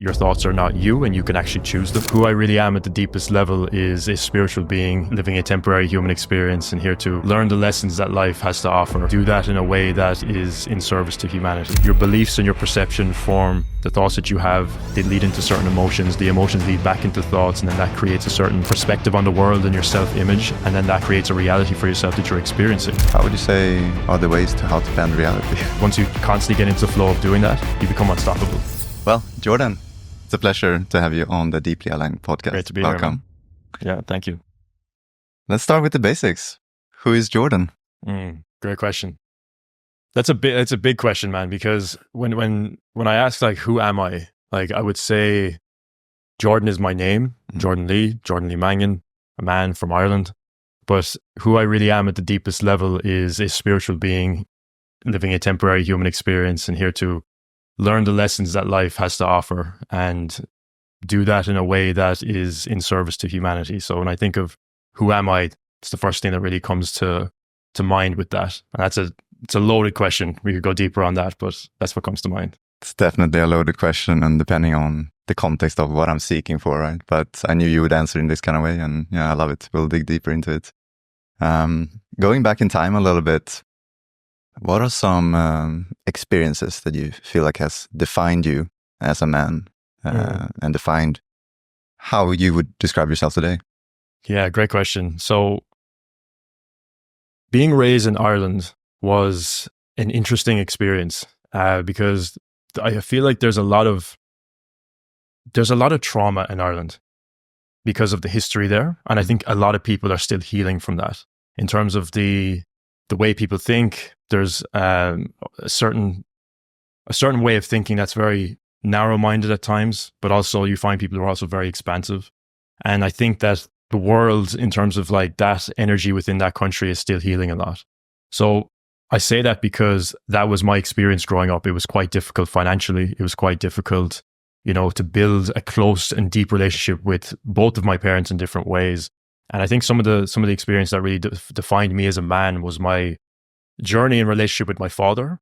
your thoughts are not you and you can actually choose them. Who I really am at the deepest level is a spiritual being living a temporary human experience and here to learn the lessons that life has to offer. Do that in a way that is in service to humanity. Your beliefs and your perception form the thoughts that you have. They lead into certain emotions. The emotions lead back into thoughts, and then that creates a certain perspective on the world and your self-image, and then that creates a reality for yourself that you're experiencing. How would you say are the ways to how to bend reality? Once you constantly get into the flow of doing that, you become unstoppable. Well, Jordan, it's a pleasure to have you on the Deeply Aligned podcast. Great to be Welcome. Here, man. Yeah, thank you. Let's start with the basics. Who is Jordan? Great question. It's a big question, man, because when I ask like, who am I? Like, I would say Jordan is my name, Jordan Lee Mangan, a man from Ireland. But who I really am at the deepest level is a spiritual being living a temporary human experience and here to learn the lessons that life has to offer and do that in a way that is in service to humanity. So when I think of who am I, it's the first thing that really comes to mind with that. And it's a loaded question. We could go deeper on that, but that's what comes to mind. It's definitely a loaded question, and depending on the context of what I'm seeking for, right? But I knew you would answer in this kind of way, and yeah, I love it. We'll dig deeper into it. Going back in time a little bit, what are some experiences that you feel like has defined you as a man and defined how you would describe yourself today? Yeah, great question. So being raised in Ireland was an interesting experience because I feel like there's a lot of trauma in Ireland because of the history there. And I think a lot of people are still healing from that. In terms of the way people think, there's a certain way of thinking that's very narrow-minded at times, but also you find people who are also very expansive. And I think that the world, in terms of like that energy within that country, is still healing a lot. So I say that because that was my experience growing up. It was quite difficult financially. It was quite difficult, to build a close and deep relationship with both of my parents in different ways. And I think some of the experience that really defined me as a man was my journey in relationship with my father,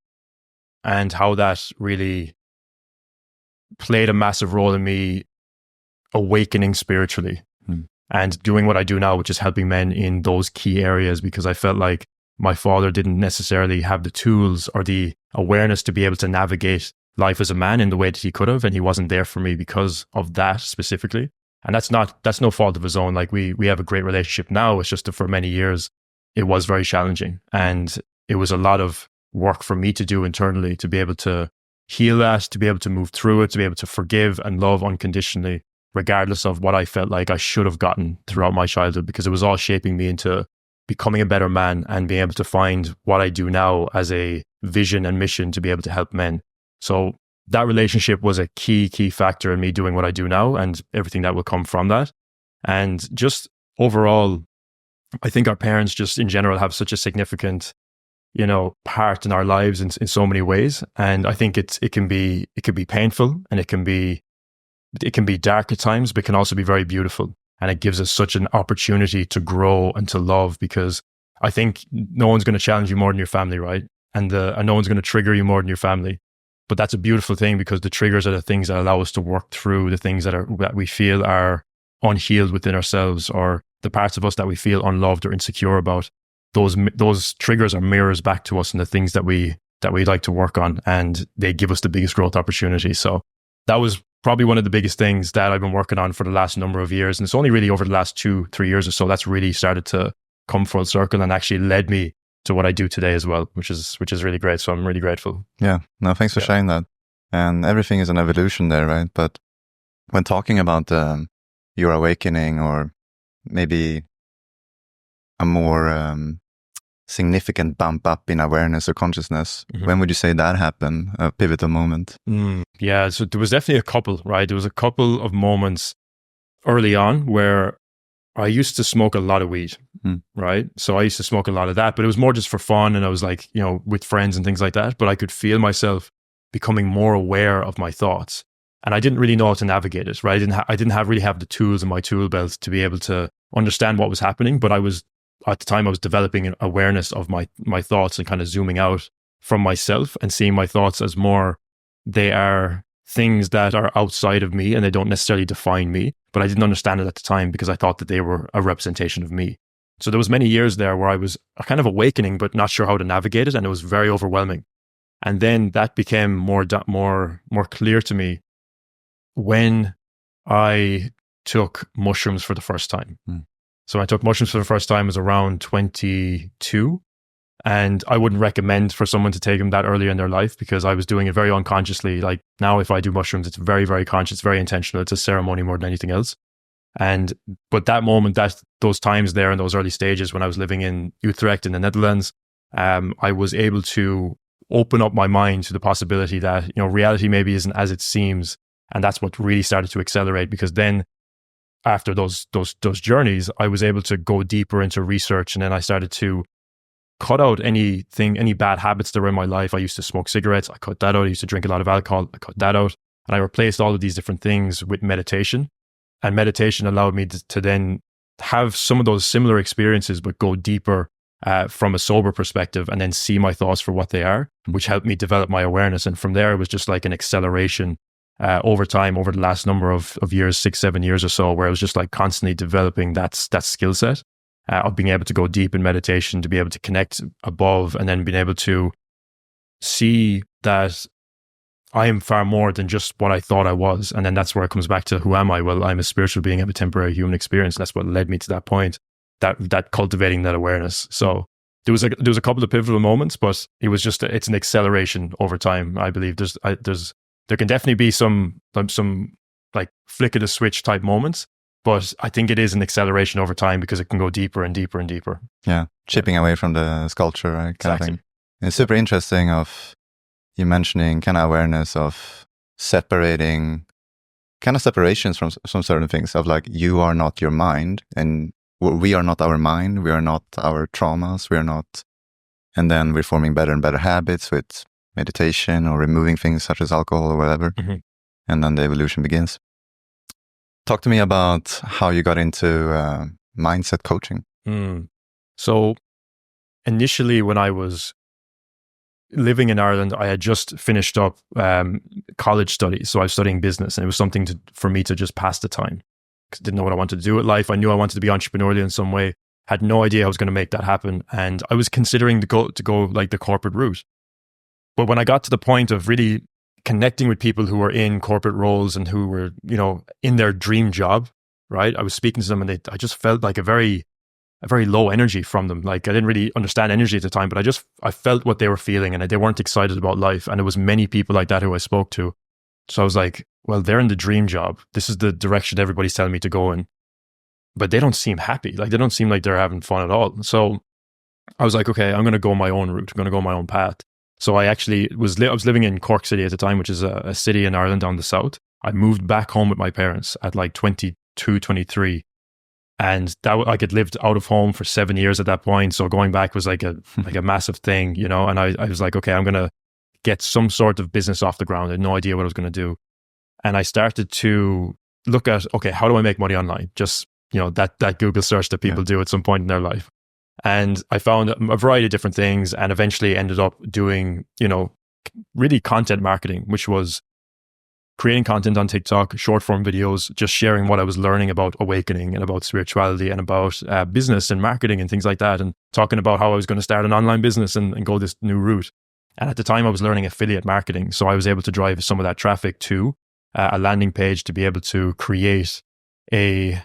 and how that really played a massive role in me awakening spiritually and doing what I do now, which is helping men in those key areas, because I felt like my father didn't necessarily have the tools or the awareness to be able to navigate life as a man in the way that he could have, and he wasn't there for me because of that specifically. And that's no fault of his own. Like we have a great relationship now. It's just that for many years it was very challenging, and it was a lot of work for me to do internally to be able to heal that, to be able to move through it, to be able to forgive and love unconditionally, regardless of what I felt like I should have gotten throughout my childhood, because it was all shaping me into becoming a better man and being able to find what I do now as a vision and mission to be able to help men. So that relationship was a key factor in me doing what I do now and everything that will come from that. And just overall, I think our parents just in general have such a significant, part in our lives in so many ways. And I think it can be painful, and it can be dark at times, but it can also be very beautiful. And it gives us such an opportunity to grow and to love, because I think no one's going to challenge you more than your family, right? And no one's going to trigger you more than your family. But that's a beautiful thing, because the triggers are the things that allow us to work through the things that we feel are unhealed within ourselves, or the parts of us that we feel unloved or insecure about. Those triggers are mirrors back to us and the things that we like to work on, and they give us the biggest growth opportunity. So that was probably one of the biggest things that I've been working on for the last number of years. And it's only really over the last 2-3 years or so that's really started to come full circle and actually led me to what I do today as well, which is really great. So I'm really grateful. Yeah. No, thanks for sharing that. And everything is an evolution there, right? But when talking about your awakening, or maybe a more significant bump up in awareness or consciousness, when would you say that happened? A pivotal moment? Yeah, so there was definitely a couple, right? There was a couple of moments early on where I used to smoke a lot of weed, right? So I used to smoke a lot of that, but it was more just for fun, and I was like, with friends and things like that. But I could feel myself becoming more aware of my thoughts, and I didn't really know how to navigate it, right? I didn't really have the tools in my tool belt to be able to understand what was happening. But at the time I was developing an awareness of my thoughts and kind of zooming out from myself and seeing my thoughts as more, they are things that are outside of me and they don't necessarily define me, but I didn't understand it at the time because I thought that they were a representation of me. So there was many years there where I was kind of awakening, but not sure how to navigate it. And it was very overwhelming. And then that became more clear to me when I took mushrooms for the first time. So I took mushrooms for the first time was around 22. And I wouldn't recommend for someone to take them that early in their life because I was doing it very unconsciously. Like now, if I do mushrooms, it's very, very conscious, very intentional. It's a ceremony more than anything else. But that moment, those times there in those early stages when I was living in Utrecht in the Netherlands, I was able to open up my mind to the possibility that, reality maybe isn't as it seems. And that's what really started to accelerate, because then after those journeys, I was able to go deeper into research. And then I started to cut out any bad habits that were in my life. I used to smoke cigarettes. I cut that out. I used to drink a lot of alcohol. I cut that out. And I replaced all of these different things with meditation. And meditation allowed me to then have some of those similar experiences, but go deeper from a sober perspective and then see my thoughts for what they are, which helped me develop my awareness. And from there, it was just like an acceleration over time, over the last number of years, 6-7 years or so, where I was just like constantly developing that skill set of being able to go deep in meditation, to be able to connect above, and then being able to see that I am far more than just what I thought I was. And then that's where it comes back to, who am I? Well, I'm a spiritual being of a temporary human experience. That's what led me to that point, that cultivating that awareness. So there was a couple of pivotal moments, but it was just, it's an acceleration over time. I believe there can definitely be some like flick of the switch type moments, but I think it is an acceleration over time because it can go deeper and deeper and deeper. Yeah. Chipping away from the sculpture, right? Kind of thing. It's super interesting of you mentioning kind of awareness of separations from some certain things of like, you are not your mind and we are not our mind. We are not our traumas. We are not, and then we're forming better and better habits with meditation or removing things such as alcohol or whatever. Mm-hmm. And then the evolution begins. Talk to me about how you got into mindset coaching. So initially when I was living in Ireland, I had just finished up college studies. So I was studying business, and it was something for me to just pass the time. Because I didn't know what I wanted to do with life. I knew I wanted to be entrepreneurial in some way. Had no idea I was going to make that happen. And I was considering to go like the corporate route. But when I got to the point of really connecting with people who were in corporate roles and who were, in their dream job, right? I was speaking to them, and I just felt like a very low energy from them. Like I didn't really understand energy at the time, but I felt what they were feeling, and they weren't excited about life. And it was many people like that who I spoke to. So I was like, well, they're in the dream job. This is the direction everybody's telling me to go in, but they don't seem happy. Like they don't seem like they're having fun at all. So I was like, okay, I'm going to go my own route. I'm going to go my own path. So I actually I was living in Cork City at the time, which is a city in Ireland down the south. I moved back home with my parents at like 22, 23. And that I had lived out of home for 7 years at that point. So going back was like a massive thing, and I was like, okay, I'm going to get some sort of business off the ground. I had no idea what I was going to do. And I started to look at, okay, how do I make money online? Just, that Google search that people do at some point in their life. And I found a variety of different things, and eventually ended up doing, really content marketing, which was creating content on TikTok, short form videos, just sharing what I was learning about awakening and about spirituality and about business and marketing and things like that, and talking about how I was going to start an online business and go this new route. And at the time I was learning affiliate marketing. So I was able to drive some of that traffic to a landing page to be able to create kind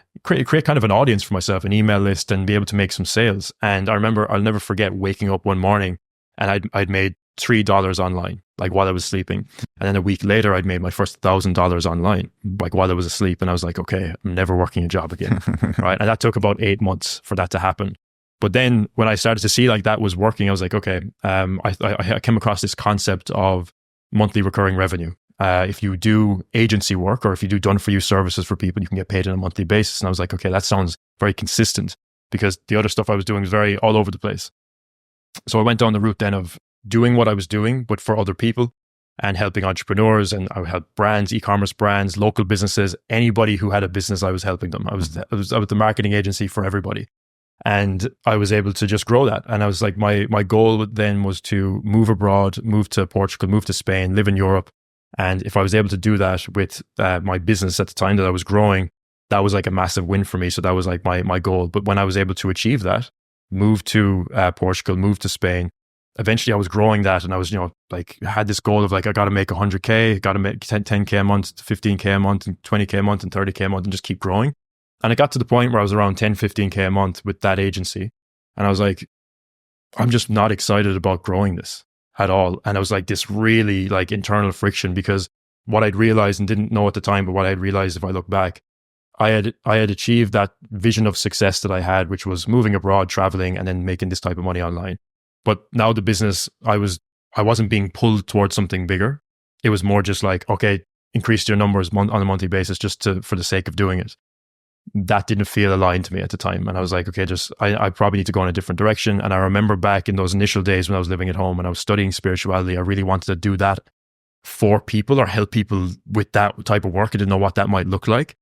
of an audience for myself, an email list, and be able to make some sales. And I remember, I'll never forget waking up one morning and I'd made $3 online, like while I was sleeping. And then a week later, I'd made my first $1,000 online, like while I was asleep. And I was like, okay, I'm never working a job again. Right. And that took about 8 months for that to happen. But then when I started to see like that was working, I was like, okay, I came across this concept of monthly recurring revenue. If you do agency work, or if you do done-for-you services for people, you can get paid on a monthly basis. And I was like, okay, that sounds very consistent, because the other stuff I was doing was very all over the place. So I went down the route then of doing what I was doing, but for other people, and helping entrepreneurs. And I would help brands, e-commerce brands, local businesses, anybody who had a business, I was helping them. I was the marketing agency for everybody. And I was able to just grow that. And I was like, my goal then was to move abroad, move to Portugal, move to Spain, live in Europe, And if I was able to do that with my business at the time that I was growing, that was like a massive win for me. So that was like my goal. But when I was able to achieve that, moved to Portugal, moved to Spain, eventually I was growing that, and I was, like had this goal of like, I got to make 100K, got to make 10K a month, 15K a month, and 20K a month, and 30K a month, and just keep growing. And it got to the point where I was around 10, 15K a month with that agency. And I was like, I'm just not excited about growing this at all. And I was like this really like internal friction, because what I'd realized and didn't know at the time, but what I'd realized if I look back, I had achieved that vision of success that I had, which was moving abroad, traveling, and then making this type of money online. But now the business, I wasn't being pulled towards something bigger. It was more just like, okay, increase your numbers on a monthly basis just for the sake of doing it. That didn't feel aligned to me at the time. And I was like, okay, I probably need to go in a different direction. And I remember back in those initial days when I was living at home and I was studying spirituality, I really wanted to do that for people or help people with that type of work. I didn't know what that might look like.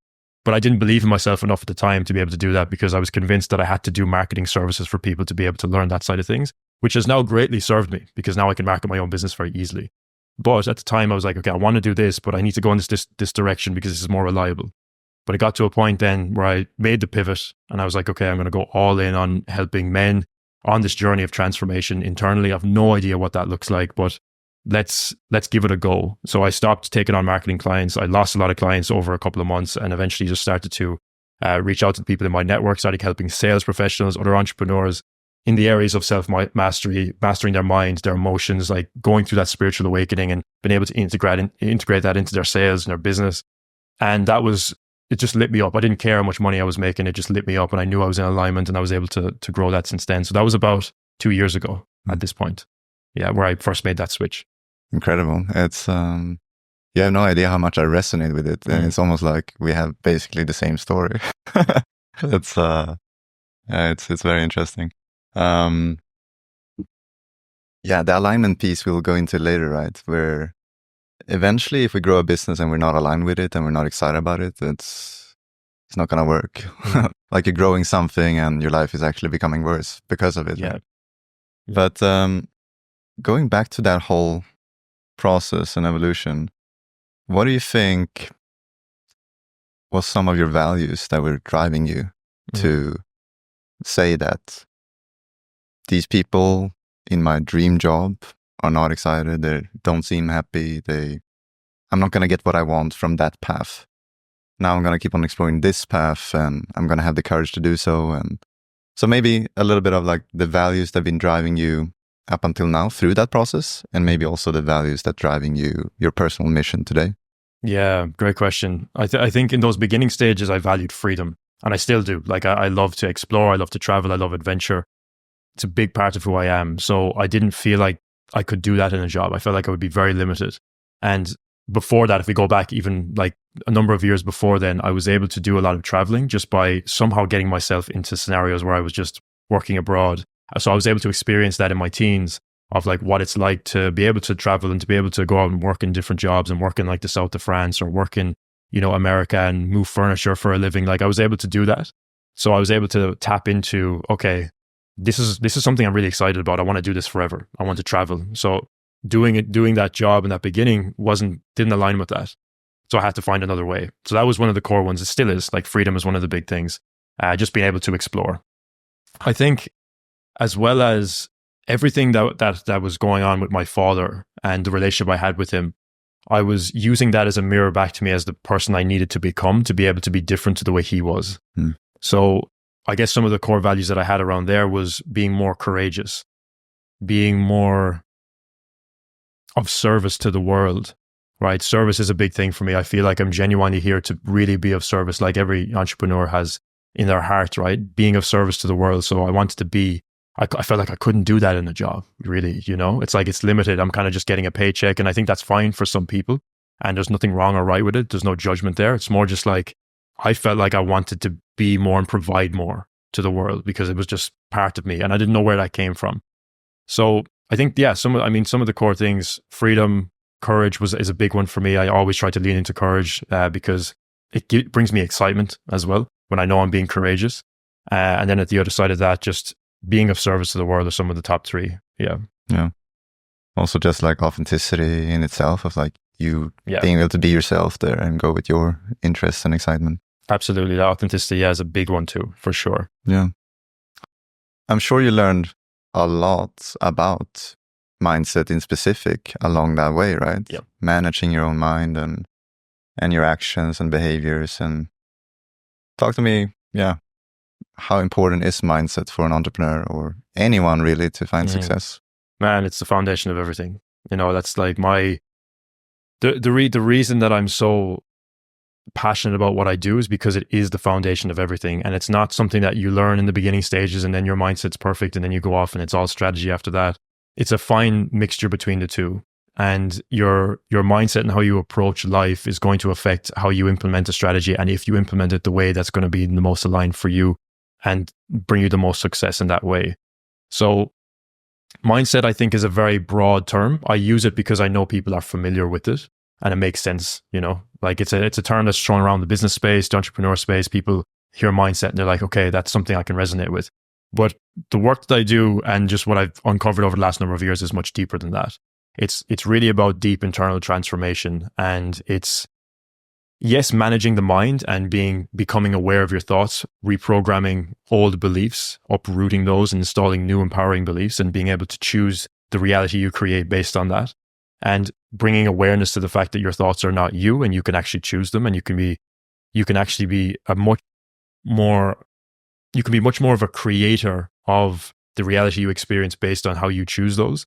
But I didn't believe in myself enough at the time to be able to do that, because I was convinced that I had to do marketing services for people to be able to learn that side of things, which has now greatly served me, because now I can market my own business very easily. But at the time I was like, okay, I want to do this, but I need to go in this direction because this is more reliable. But it got to a point then where I made the pivot and I was like, okay, I'm going to go all in on helping men on this journey of transformation internally. I have no idea what that looks like, but let's give it a go. So I stopped taking on marketing clients. I lost a lot of clients over a couple of months, and eventually just started to reach out to the people in my network, started helping sales professionals, other entrepreneurs in the areas of self-mastery, mastering their mind, their emotions, like going through that spiritual awakening, and being able to integrate that into their sales and their business. And it just lit me up. I didn't care how much money I was making. It just lit me up, and I knew I was in alignment, and I was able to grow that since then. So that was about 2 years ago at this point. Yeah, where I first made that switch. Incredible. It's you have no idea how much I resonate with it. And it's almost like we have basically the same story. It's very interesting. The alignment piece we'll go into later, right? Where eventually if we grow a business and we're not aligned with it and we're not excited about it, it's not gonna work. Like you're growing something and your life is actually becoming worse because of it. Yeah. Right? But going back to that whole process and evolution, what do you think was some of your values that were driving you to say that these people in my dream job are not excited, they don't seem happy, I'm not going to get what I want from that path. Now I'm going to keep on exploring this path, and I'm going to have the courage to do so. And so maybe a little bit of like the values that have been driving you up until now through that process, and maybe also the values that driving you, your personal mission today. Yeah, great question. I think in those beginning stages, I valued freedom, and I still do. Like I love to explore, I love to travel, I love adventure. It's a big part of who I am. So I didn't feel like I could do that in a job. I felt like I would be very limited. And before that, if we go back even like a number of years before then, I was able to do a lot of traveling just by somehow getting myself into scenarios where I was just working abroad. So I was able to experience that in my teens, of like what it's like to be able to travel and to be able to go out and work in different jobs and work in like the south of France or work in, America and move furniture for a living. Like I was able to do that. So I was able to tap into, okay, this is something I'm really excited about. I want to do this forever. I want to travel. So doing that job in that beginning didn't align with that. So I had to find another way. So that was one of the core ones. It still is. Like freedom is one of the big things. Just being able to explore. I think, as well as everything that was going on with my father and the relationship I had with him, I was using that as a mirror back to me as the person I needed to become to be able to be different to the way he was. So I guess some of the core values that I had around there was being more courageous, being more of service to the world, right? Service is a big thing for me. I feel like I'm genuinely here to really be of service, like every entrepreneur has in their heart, right? Being of service to the world. So I wanted to be, I felt like I couldn't do that in a job, really, It's like it's limited. I'm kind of just getting a paycheck, and I think that's fine for some people, and there's nothing wrong or right with it. There's no judgment there. It's more just like, I felt like I wanted to be more and provide more to the world because it was just part of me, and I didn't know where that came from. So I think, some of the core things, freedom, courage is a big one for me. I always try to lean into courage because it brings me excitement as well when I know I'm being courageous. And then at the other side of that, just being of service to the world are some of the top three. Yeah. Also just like authenticity in itself, of like, you being able to be yourself there and go with your interests and excitement. Absolutely. The authenticity is a big one too, for sure. Yeah. I'm sure you learned a lot about mindset in specific along that way, right? Yep. Managing your own mind and your actions and behaviors. And talk to me, how important is mindset for an entrepreneur or anyone really to find success? Man, it's the foundation of everything. That's like the reason that I'm so passionate about what I do is because it is the foundation of everything. And it's not something that you learn in the beginning stages and then your mindset's perfect and then you go off and it's all strategy after that. It's a fine mixture between the two. And your mindset and how you approach life is going to affect how you implement a strategy. And if you implement it the way that's going to be the most aligned for you and bring you the most success in that way. So mindset, I think, is a very broad term. I use it because I know people are familiar with it and it makes sense, like it's a term that's thrown around the business space, the entrepreneur space. People hear mindset and they're like, okay, that's something I can resonate with. But the work that I do and just what I've uncovered over the last number of years is much deeper than that. It's really about deep internal transformation, and it's, yes, managing the mind and becoming aware of your thoughts, reprogramming old beliefs, uprooting those and installing new empowering beliefs, and being able to choose the reality you create based on that, and bringing awareness to the fact that your thoughts are not you and you can actually choose them, and you can actually be much more of a creator of the reality you experience based on how you choose those,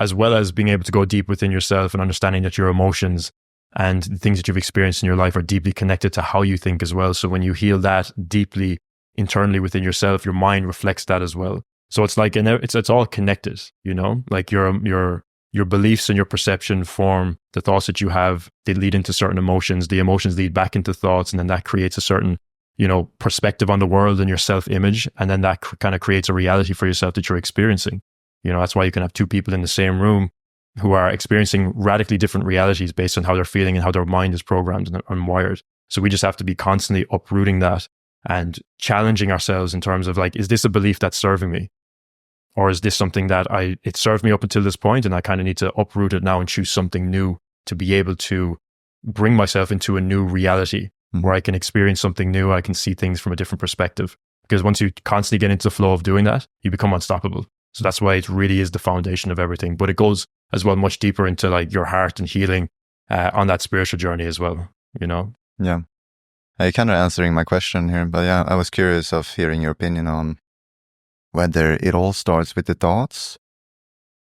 as well as being able to go deep within yourself and understanding that your emotions and the things that you've experienced in your life are deeply connected to how you think as well. So when you heal that deeply internally within yourself, your mind reflects that as well. So it's like, it's all connected, like your beliefs and your perception form the thoughts that you have. They lead into certain emotions. The emotions lead back into thoughts. And then that creates a certain, perspective on the world and your self-image. And then that kind of creates a reality for yourself that you're experiencing. That's why you can have two people in the same room who are experiencing radically different realities based on how they're feeling and how their mind is programmed and wired. So we just have to be constantly uprooting that and challenging ourselves in terms of like, is this a belief that's serving me? Or is this something that it served me up until this point and I kind of need to uproot it now and choose something new to be able to bring myself into a new reality where I can experience something new. I can see things from a different perspective. Because once you constantly get into the flow of doing that, you become unstoppable. So that's why it really is the foundation of everything. But it goes as well much deeper into like your heart and healing on that spiritual journey as well, Yeah. You're kind of answering my question here, but I was curious of hearing your opinion on whether it all starts with the thoughts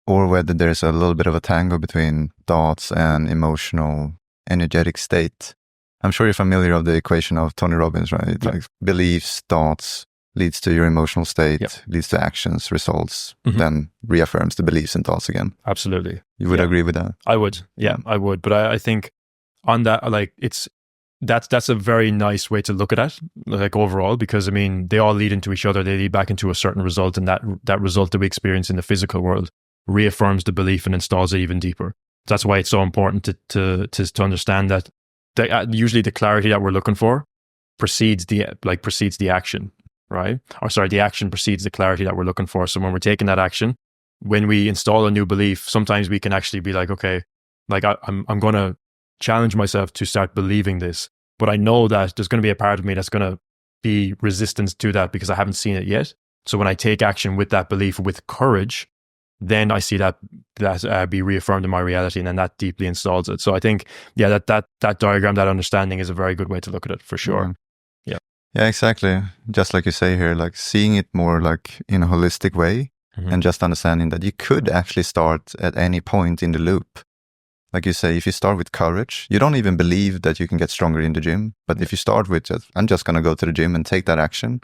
or whether there's a little bit of a tango between thoughts and emotional, energetic state. I'm sure you're familiar of the equation of Tony Robbins, right? Yep. Like beliefs, thoughts, leads to your emotional state, leads to actions, results, then reaffirms the beliefs and thoughts again. Absolutely. You would agree with that? I would. Yeah, I would. But I think on that, like that's a very nice way to look at it, like overall, because I mean, they all lead into each other. They lead back into a certain result, and that result that we experience in the physical world reaffirms the belief and installs it even deeper. That's why it's so important to understand that usually the clarity that we're looking for precedes the action. Right? Or sorry, the action precedes the clarity that we're looking for. So when we're taking that action, when we install a new belief, sometimes we can actually be like, okay, like I'm going to challenge myself to start believing this, but I know that there's going to be a part of me that's going to be resistant to that because I haven't seen it yet. So when I take action with that belief, with courage, then I see that be reaffirmed in my reality, and then that deeply installs it. So I think, that diagram, that understanding is a very good way to look at it for sure. Mm-hmm. Yeah, exactly. Just like you say here, like seeing it more like in a holistic way and just understanding that you could actually start at any point in the loop. Like you say, if you start with courage, you don't even believe that you can get stronger in the gym. But if you start with I'm just going to go to the gym and take that action,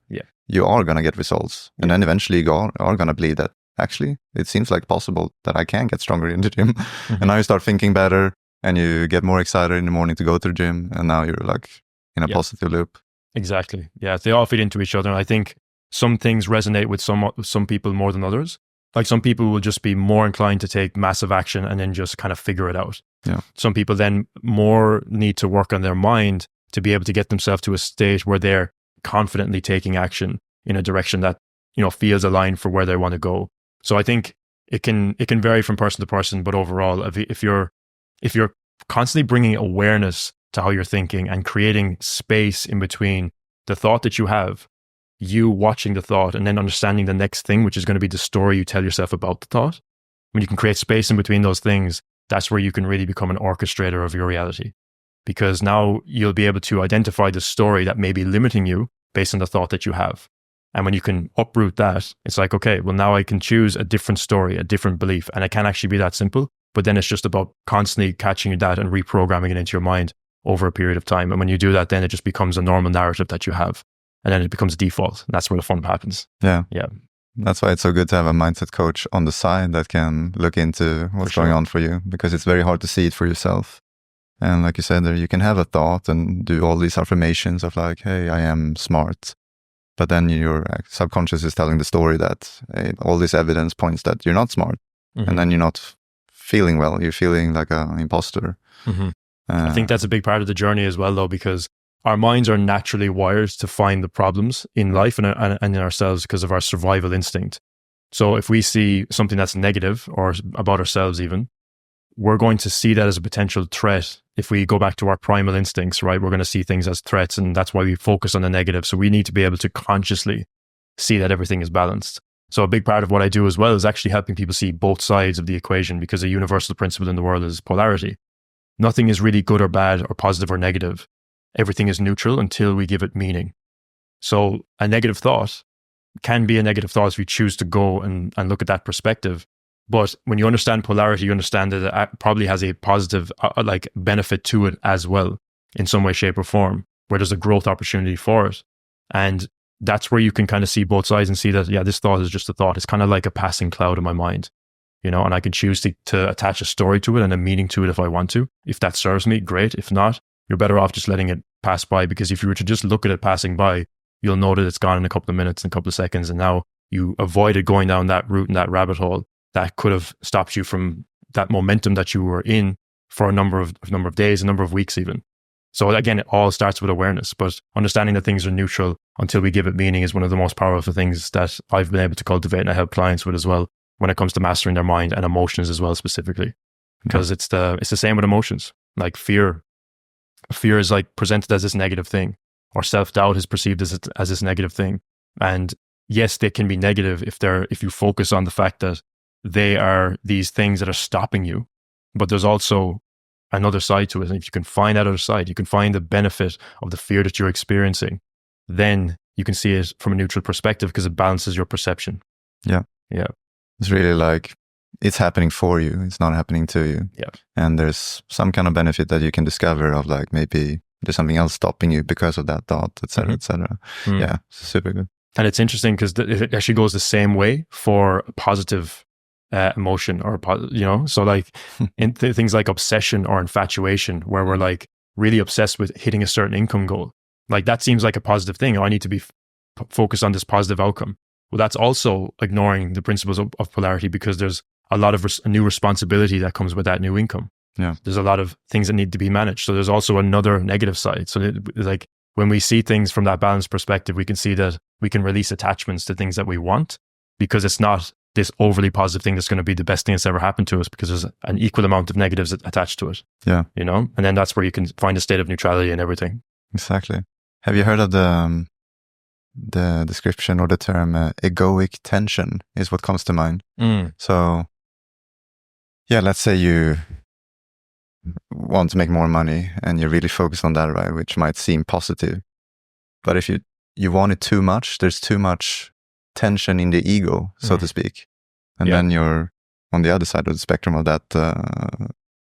you are going to get results. And then eventually you are going to believe that actually it seems like possible that I can get stronger in the gym. And now you start thinking better and you get more excited in the morning to go to the gym. And now you're like in a positive loop. Exactly. Yeah, they all feed into each other. And I think some things resonate with some people more than others. Like some people will just be more inclined to take massive action and then just kind of figure it out. Yeah. Some people then more need to work on their mind to be able to get themselves to a state where they're confidently taking action in a direction that, feels aligned for where they want to go. So I think it can vary from person to person, but overall, if you're constantly bringing awareness to how you're thinking and creating space in between the thought that you have, you watching the thought, and then understanding the next thing, which is going to be the story you tell yourself about the thought. When you can create space in between those things, that's where you can really become an orchestrator of your reality. Because now you'll be able to identify the story that may be limiting you based on the thought that you have. And when you can uproot that, it's like, okay, well, now I can choose a different story, a different belief. And it can actually be that simple. But then it's just about constantly catching that and reprogramming it into your mind over a period of time. And when you do that, then it just becomes a normal narrative that you have. And then it becomes default. And that's where the fun happens. Yeah. Yeah. That's why it's so good to have a mindset coach on the side that can look into what's going on for you, because it's very hard to see it for yourself. And like you said there, you can have a thought and do all these affirmations of like, hey, I am smart. But then your subconscious is telling the story that hey, all this evidence points that you're not smart. Mm-hmm. And then you're not feeling well. You're feeling like an imposter. Mm-hmm. I think that's a big part of the journey as well, though, because our minds are naturally wired to find the problems in life and in ourselves because of our survival instinct. So if we see something that's negative or about ourselves even, we're going to see that as a potential threat. If we go back to our primal instincts, right, we're going to see things as threats, and that's why we focus on the negative. So we need to be able to consciously see that everything is balanced. So a big part of what I do as well is actually helping people see both sides of the equation, because a universal principle in the world is polarity. Nothing is really good or bad or positive or negative. Everything is neutral until we give it meaning. So a negative thought can be a negative thought if you choose to go and look at that perspective. But when you understand polarity, you understand that it probably has a positive like benefit to it as well in some way, shape or form, where there's a growth opportunity for it. And that's where you can kind of see both sides and see that, yeah, this thought is just a thought. It's kind of like a passing cloud in my mind, you know, and I can choose to attach a story to it and a meaning to it if I want to. If that serves me, great. If not, you're better off just letting it pass by, because if you were to just look at it passing by, you'll know that it's gone in a couple of minutes and a couple of seconds. And now you avoided going down that route and that rabbit hole that could have stopped you from that momentum that you were in for a number of days, a number of weeks even. So again, it all starts with awareness, but understanding that things are neutral until we give it meaning is one of the most powerful things that I've been able to cultivate and I help clients with as well when it comes to mastering their mind and emotions as well specifically. Because it's the same with emotions. Like fear is like presented as this negative thing, or self-doubt is perceived as this negative thing. And yes, they can be negative if you focus on the fact that they are these things that are stopping you, but there's also another side to it. And if you can find that other side, you can find the benefit of the fear that you're experiencing, then you can see it from a neutral perspective because it balances your perception. Yeah. Yeah. It's really like it's happening for you. It's not happening to you. Yeah. And there's some kind of benefit that you can discover of like maybe there's something else stopping you because of that thought, et cetera, et cetera. Mm. Yeah. Super good. And it's interesting because it actually goes the same way for positive emotion or, you know, so like in things like obsession or infatuation, where we're like really obsessed with hitting a certain income goal. Like that seems like a positive thing. Oh, I need to be focused on this positive outcome. Well, that's also ignoring the principles of polarity, because there's a lot of a new responsibility that comes with that new income. Yeah. There's a lot of things that need to be managed. So there's also another negative side. So like when we see things from that balanced perspective, we can see that we can release attachments to things that we want, because it's not this overly positive thing that's going to be the best thing that's ever happened to us, because there's an equal amount of negatives attached to it. Yeah. You know, and then that's where you can find a state of neutrality in everything. Exactly. Have you heard of the description or the term egoic tension is what comes to mind? Mm. So yeah, let's say you want to make more money and you're really focused on that, right? Which might seem positive. But if you want it too much, there's too much tension in the ego, so to speak. And then you're on the other side of the spectrum of that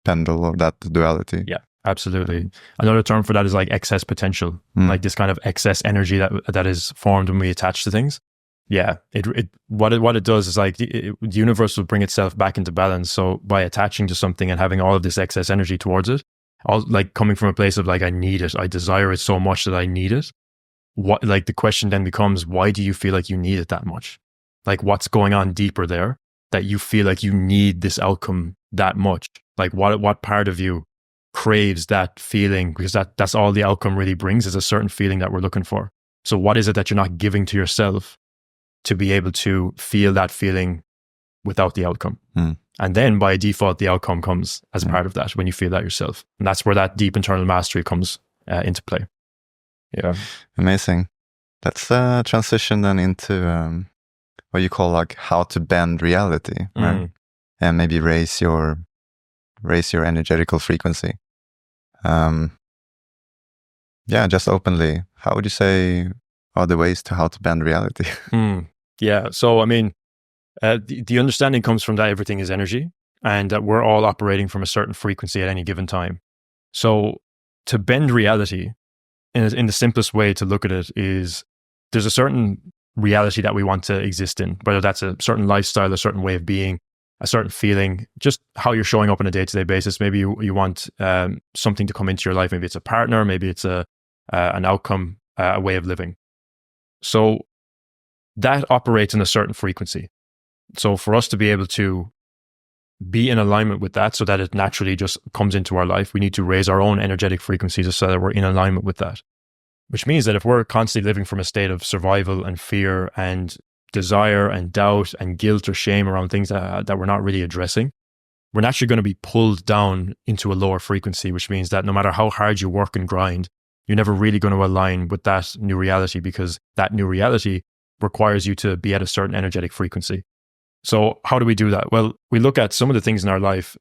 pendulum, of that duality. Yeah, absolutely. Another term for that is like excess potential, like this kind of excess energy that is formed when we attach to things. Yeah, what it does is like the universe will bring itself back into balance. So by attaching to something and having all of this excess energy towards it, all like coming from a place of like, I need it, I desire it so much that I need it. What, like the question then becomes, why do you feel like you need it that much? Like what's going on deeper there that you feel like you need this outcome that much? Like what part of you craves that feeling? Because that's all the outcome really brings, is a certain feeling that we're looking for. So what is it that you're not giving to yourself to be able to feel that feeling without the outcome? And then by default, the outcome comes as part of that when you feel that yourself. And that's where that deep internal mastery comes into play. Yeah. Amazing. Let's transition then into what you call like how to bend reality, right? And maybe raise your energetical frequency. Just openly, how would you say are the ways to how to bend reality? Yeah. So, I mean, the understanding comes from that everything is energy and that we're all operating from a certain frequency at any given time. So to bend reality, in the simplest way to look at it is there's a certain reality that we want to exist in, whether that's a certain lifestyle, a certain way of being, a certain feeling, just how you're showing up on a day-to-day basis. Maybe you want something to come into your life. Maybe it's a partner, maybe it's an outcome, a way of living. So that operates in a certain frequency. So for us to be able to be in alignment with that so that it naturally just comes into our life, we need to raise our own energetic frequencies so that we're in alignment with that. Which means that if we're constantly living from a state of survival and fear and desire and doubt and guilt or shame around things that we're not really addressing, we're naturally going to be pulled down into a lower frequency, which means that no matter how hard you work and grind, you're never really going to align with that new reality, because that new reality requires you to be at a certain energetic frequency. So how do we do that? Well, we look at some of the things in our life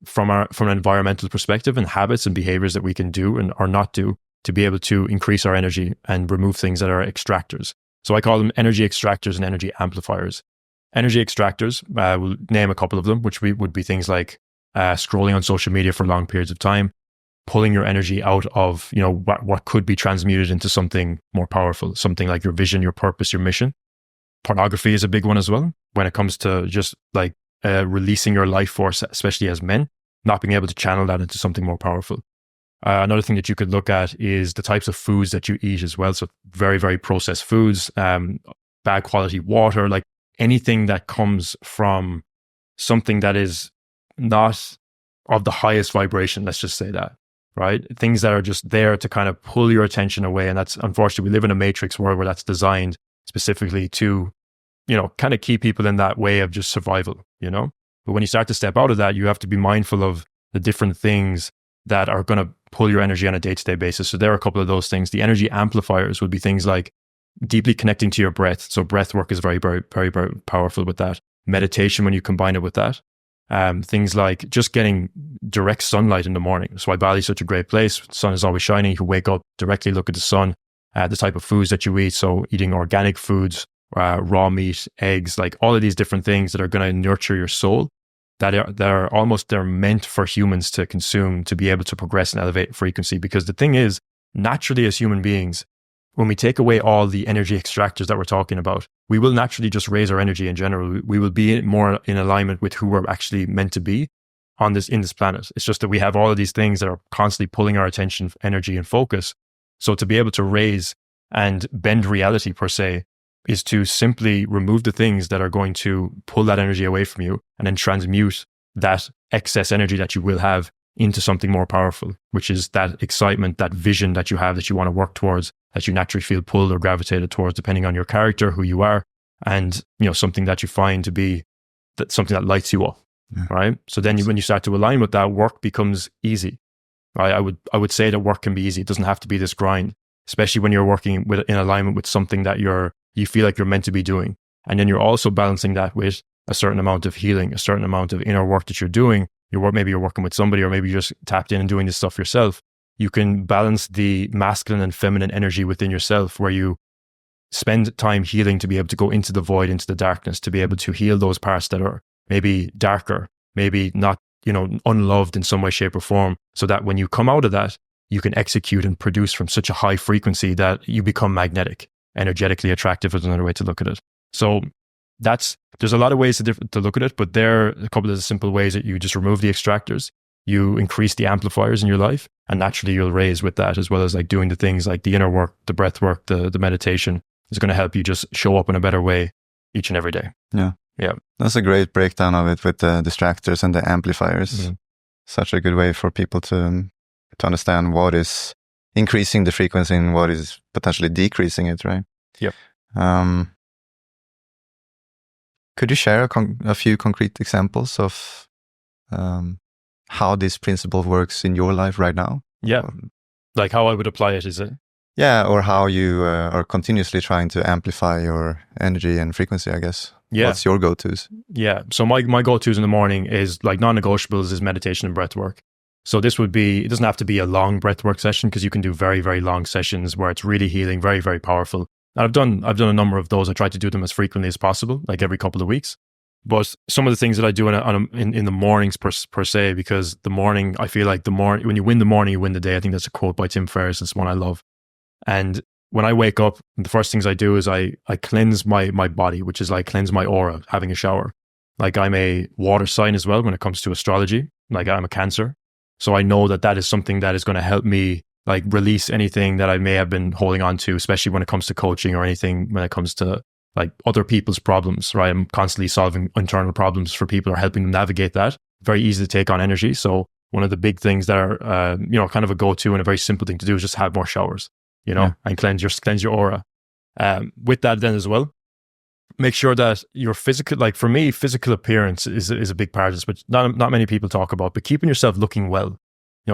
from an environmental perspective and habits and behaviors that we can do and or not do to be able to increase our energy and remove things that are extractors. So I call them energy extractors and energy amplifiers. Energy extractors, we'll name a couple of them, which would be things like scrolling on social media for long periods of time, pulling your energy out of what could be transmuted into something more powerful, something like your vision, your purpose, your mission. Pornography is a big one as well when it comes to just like releasing your life force, especially as men, not being able to channel that into something more powerful. Another thing that you could look at is the types of foods that you eat as well. So very, very processed foods, bad quality water, like anything that comes from something that is not of the highest vibration, let's just say that, right? Things that are just there to kind of pull your attention away. And that's, unfortunately, we live in a matrix world where that's designed specifically to, kind of keep people in that way of just survival, But when you start to step out of that, you have to be mindful of the different things that are going to pull your energy on a day-to-day basis. So there are a couple of those things. The energy amplifiers would be things like deeply connecting to your breath. So breath work is very, very, very, very powerful with that. Meditation, when you combine it with that. Things like just getting direct sunlight in the morning. That's why Bali is such a great place. The sun is always shining. You can wake up, directly look at the sun. The type of foods that you eat. So eating organic foods, raw meat, eggs, like all of these different things that are going to nurture your soul. They're meant for humans to consume to be able to progress and elevate frequency. Because the thing is, naturally as human beings, when we take away all the energy extractors that we're talking about, we will naturally just raise our energy in general. We will be more in alignment with who we're actually meant to be in this planet. It's just that we have all of these things that are constantly pulling our attention, energy, and focus. So to be able to raise and bend reality per se is to simply remove the things that are going to pull that energy away from you and then transmute that excess energy that you will have into something more powerful, which is that excitement, that vision that you have that you want to work towards, that you naturally feel pulled or gravitated towards depending on your character, who you are, and something that you find to be something that lights you up, right? So then when you start to align with that, work becomes easy. Right? I would say that work can be easy. It doesn't have to be this grind, especially when you're working in alignment with something that you feel like you're meant to be doing. And then you're also balancing that with a certain amount of healing, a certain amount of inner work that you're doing. Maybe you're working with somebody, or maybe you're just tapped in and doing this stuff yourself. You can balance the masculine and feminine energy within yourself, where you spend time healing to be able to go into the void, into the darkness, to be able to heal those parts that are maybe darker, maybe not, unloved in some way, shape or form, so that when you come out of that, you can execute and produce from such a high frequency that you become magnetic, energetically attractive is another way to look at it. So there's a lot of ways to look at it, but there are a couple of simple ways that you just remove the extractors, you increase the amplifiers in your life, and naturally you'll raise with that, as well as like doing the things like the inner work, the breath work, the meditation is going to help you just show up in a better way each and every day. Yeah. That's a great breakdown of it with the distractors and the amplifiers. Mm-hmm. Such a good way for people to understand what is increasing the frequency and what is potentially decreasing it, right? Yep. Could you share a few concrete examples of how this principle works in your life right now? Yeah. Like how I would apply it, is it? Yeah, or how you are continuously trying to amplify your energy and frequency, I guess. Yeah. What's your go-tos? Yeah. So my go-tos in the morning is like non-negotiables is meditation and breath work. So this would be, it doesn't have to be a long breath work session because you can do very, very long sessions where it's really healing, very, very powerful. And I've done a number of those. I try to do them as frequently as possible, like every couple of weeks. But some of the things that I do in the mornings per se, because the morning, I feel like when you win the morning, you win the day. I think that's a quote by Tim Ferriss. It's one I love. And when I wake up, the first things I do is I cleanse my body, which is like cleanse my aura, having a shower. Like I'm a water sign as well when it comes to astrology. Like I'm a Cancer. So I know that is something that is going to help me like release anything that I may have been holding on to, especially when it comes to coaching or anything when it comes to like other people's problems, right? I'm constantly solving internal problems for people or helping them navigate that. Very easy to take on energy. So one of the big things that are, kind of a go-to and a very simple thing to do is just have more showers, and cleanse your aura. With that then as well, make sure that your physical, like for me, physical appearance is a big part of this, which not many people talk about, but keeping yourself looking well,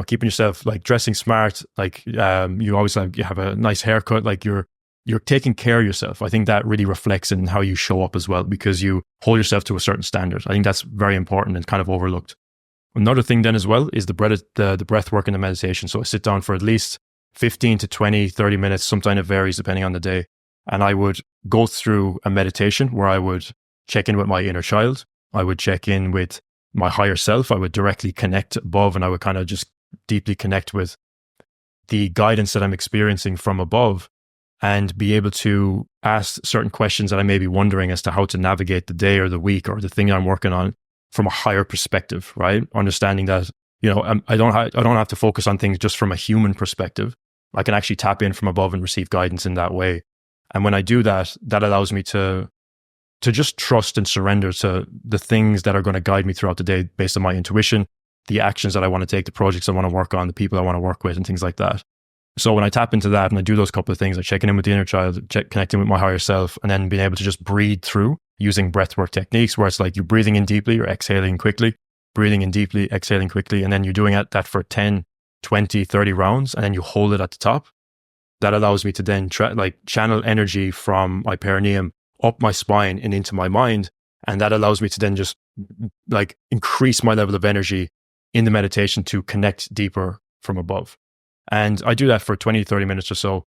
keeping yourself like dressing smart, like you always you have a nice haircut, like you're taking care of yourself. I think that really reflects in how you show up as well, because you hold yourself to a certain standard. I think that's very important and kind of overlooked. Another thing then as well is the breath work and the meditation. So I sit down for at least 15 to 20, 30 minutes. Sometimes it varies depending on the day. And I would go through a meditation where I would check in with my inner child. I would check in with my higher self. I would directly connect above, and I would kind of just deeply connect with the guidance that I'm experiencing from above, and be able to ask certain questions that I may be wondering as to how to navigate the day or the week or the thing I'm working on from a higher perspective, right? Understanding that, I don't have to focus on things just from a human perspective. I can actually tap in from above and receive guidance in that way. And when I do that, that allows me to just trust and surrender to the things that are going to guide me throughout the day based on my intuition, the actions that I want to take, the projects I want to work on, the people I want to work with, and things like that. So when I tap into that and I do those couple of things, I check in with the inner child, connecting with my higher self, and then being able to just breathe through using breathwork techniques where it's like you're breathing in deeply, you're exhaling quickly, breathing in deeply, exhaling quickly, and then you're doing that for 10, 20, 30 rounds, and then you hold it at the top. That allows me to then channel energy from my perineum up my spine and into my mind. And that allows me to then just like increase my level of energy in the meditation to connect deeper from above. And I do that for 20, 30 minutes or so.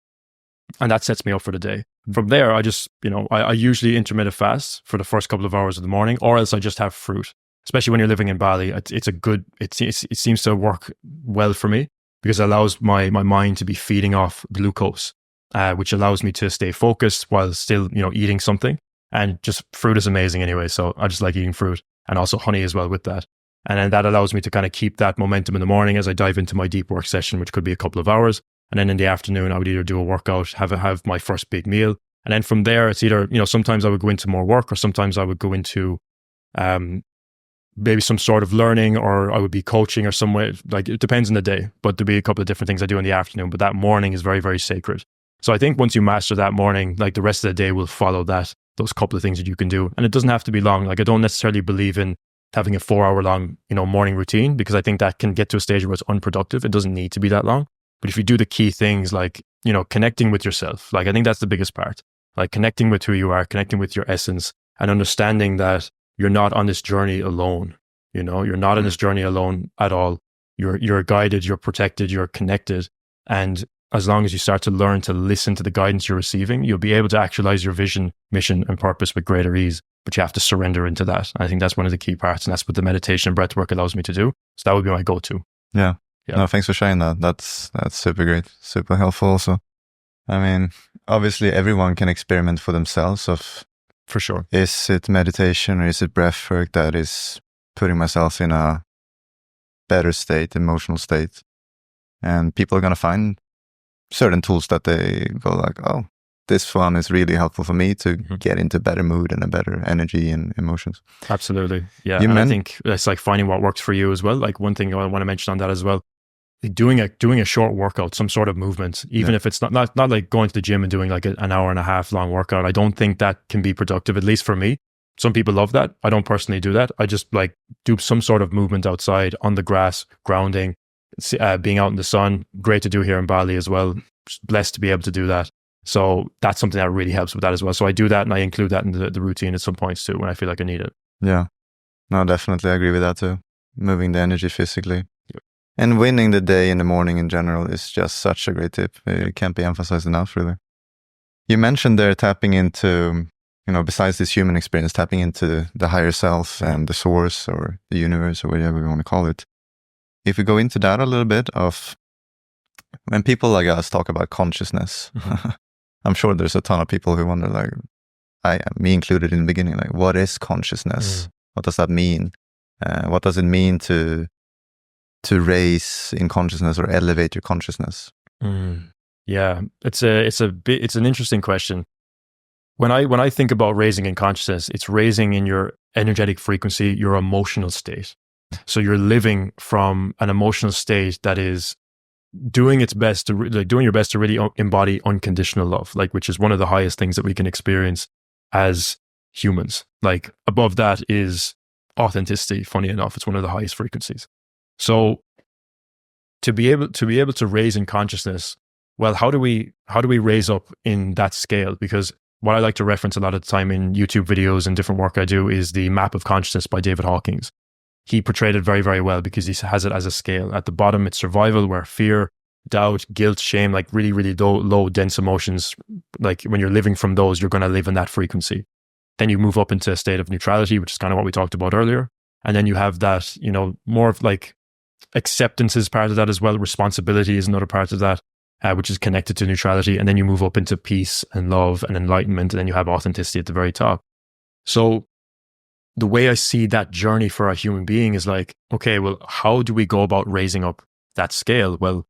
And that sets me up for the day. From there, I just, I usually intermittent fast for the first couple of hours of the morning, or else I just have fruit. Especially when you're living in Bali, it seems to work well for me, because it allows my mind to be feeding off glucose, which allows me to stay focused while still, eating something. And just fruit is amazing anyway. So I just like eating fruit, and also honey as well with that. And then that allows me to kind of keep that momentum in the morning as I dive into my deep work session, which could be a couple of hours. And then in the afternoon, I would either do a workout, have my first big meal. And then from there, it's either, sometimes I would go into more work, or sometimes I would go into maybe some sort of learning, or I would be coaching or some way. Like it depends on the day, but there'll be a couple of different things I do in the afternoon. But that morning is very, very sacred. So I think once you master that morning, like the rest of the day will follow those couple of things that you can do. And it doesn't have to be long. Like I don't necessarily believe in having a 4-hour long, morning routine, because I think that can get to a stage where it's unproductive. It doesn't need to be that long. But if you do the key things like, connecting with yourself, like I think that's the biggest part, like connecting with who you are, connecting with your essence, and understanding that you're not on this journey alone. You're not on this journey alone at all. You're guided, you're protected, you're connected. And as long as you start to learn to listen to the guidance you're receiving, you'll be able to actualize your vision, mission, and purpose with greater ease. But you have to surrender into that. I think that's one of the key parts, and that's what the meditation and breath work allows me to do. So that would be my go-to. Yeah. No, thanks for sharing that. That's super great, super helpful also. I mean, obviously everyone can experiment for themselves for sure. Is it meditation or is it breath work that is putting myself in a better state, emotional state? And people are going to find certain tools that they go like, oh, this one is really helpful for me to get into better mood and a better energy and emotions. Absolutely. Yeah. I think it's like finding what works for you as well. Like one thing I want to mention on that as well, doing a short workout, some sort of movement, even if it's not like going to the gym and doing like an hour and a half long workout. I don't think that can be productive, at least for me. Some people love that. I don't personally do that. I just like do some sort of movement outside on the grass, grounding, being out in the sun. Great to do here in Bali as well. Just blessed to be able to do that. So that's something that really helps with that as well. So I do that, and I include that in the routine at some points too when I feel like I need it. Yeah. No, definitely I agree with that too. Moving the energy physically. And winning the day in the morning in general is just such a great tip. It can't be emphasized enough, really. You mentioned there tapping into, besides this human experience, tapping into the higher self and the source or the universe or whatever we want to call it. If we go into that a little bit of when people like us talk about consciousness, I'm sure there's a ton of people who wonder, like, me included in the beginning, like, what is consciousness? What does that mean? What does it mean to raise in consciousness or elevate your consciousness? Yeah, it's an interesting question. When I think about raising in consciousness, it's raising in your energetic frequency, your emotional state. So you're living from an emotional state that is doing its best to doing your best to really embody unconditional love, like, which is one of the highest things that we can experience as humans. Like, above that is authenticity. Funny enough, it's one of the highest frequencies. So to be able to raise in consciousness, well, how do we raise up in that scale? Because what I like to reference a lot of the time in YouTube videos and different work I do is the map of consciousness by David Hawkins. He portrayed it very, very well because he has it as a scale. At the bottom, it's survival, where fear, doubt, guilt, shame, like really, really low, dense emotions, like when you're living from those, you're going to live in that frequency. Then you move up into a state of neutrality, which is kind of what we talked about earlier. And then you have that, more of like acceptance is part of that as well. Responsibility is another part of that, which is connected to neutrality. And then you move up into peace and love and enlightenment. And then you have authenticity at the very top. So the way I see that journey for a human being is like, okay, well, how do we go about raising up that scale? Well,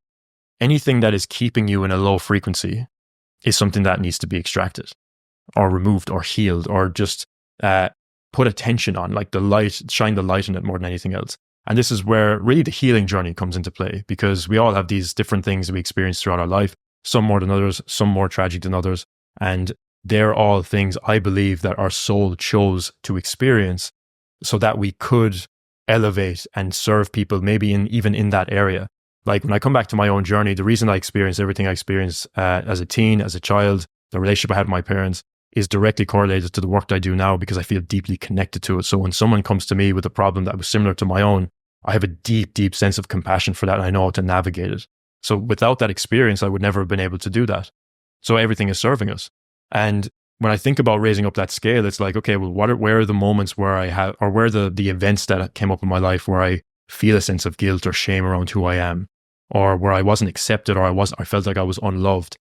anything that is keeping you in a low frequency is something that needs to be extracted or removed or healed, or just put attention on, like shine the light on it more than anything else. And this is where really the healing journey comes into play, because we all have these different things we experience throughout our life, some more than others, some more tragic than others. And they're all things I believe that our soul chose to experience so that we could elevate and serve people, maybe even in that area. Like, when I come back to my own journey, the reason I experienced everything I experienced as a teen, as a child, the relationship I had with my parents, is directly correlated to the work that I do now, because I feel deeply connected to it. So when someone comes to me with a problem that was similar to my own, I have a deep, deep sense of compassion for that, and I know how to navigate it. So without that experience, I would never have been able to do that. So everything is serving us. And when I think about raising up that scale, it's like, okay, well, where are the moments where I have, or where are the events that came up in my life where I feel a sense of guilt or shame around who I am, or where I wasn't accepted, or I felt like I was unloved.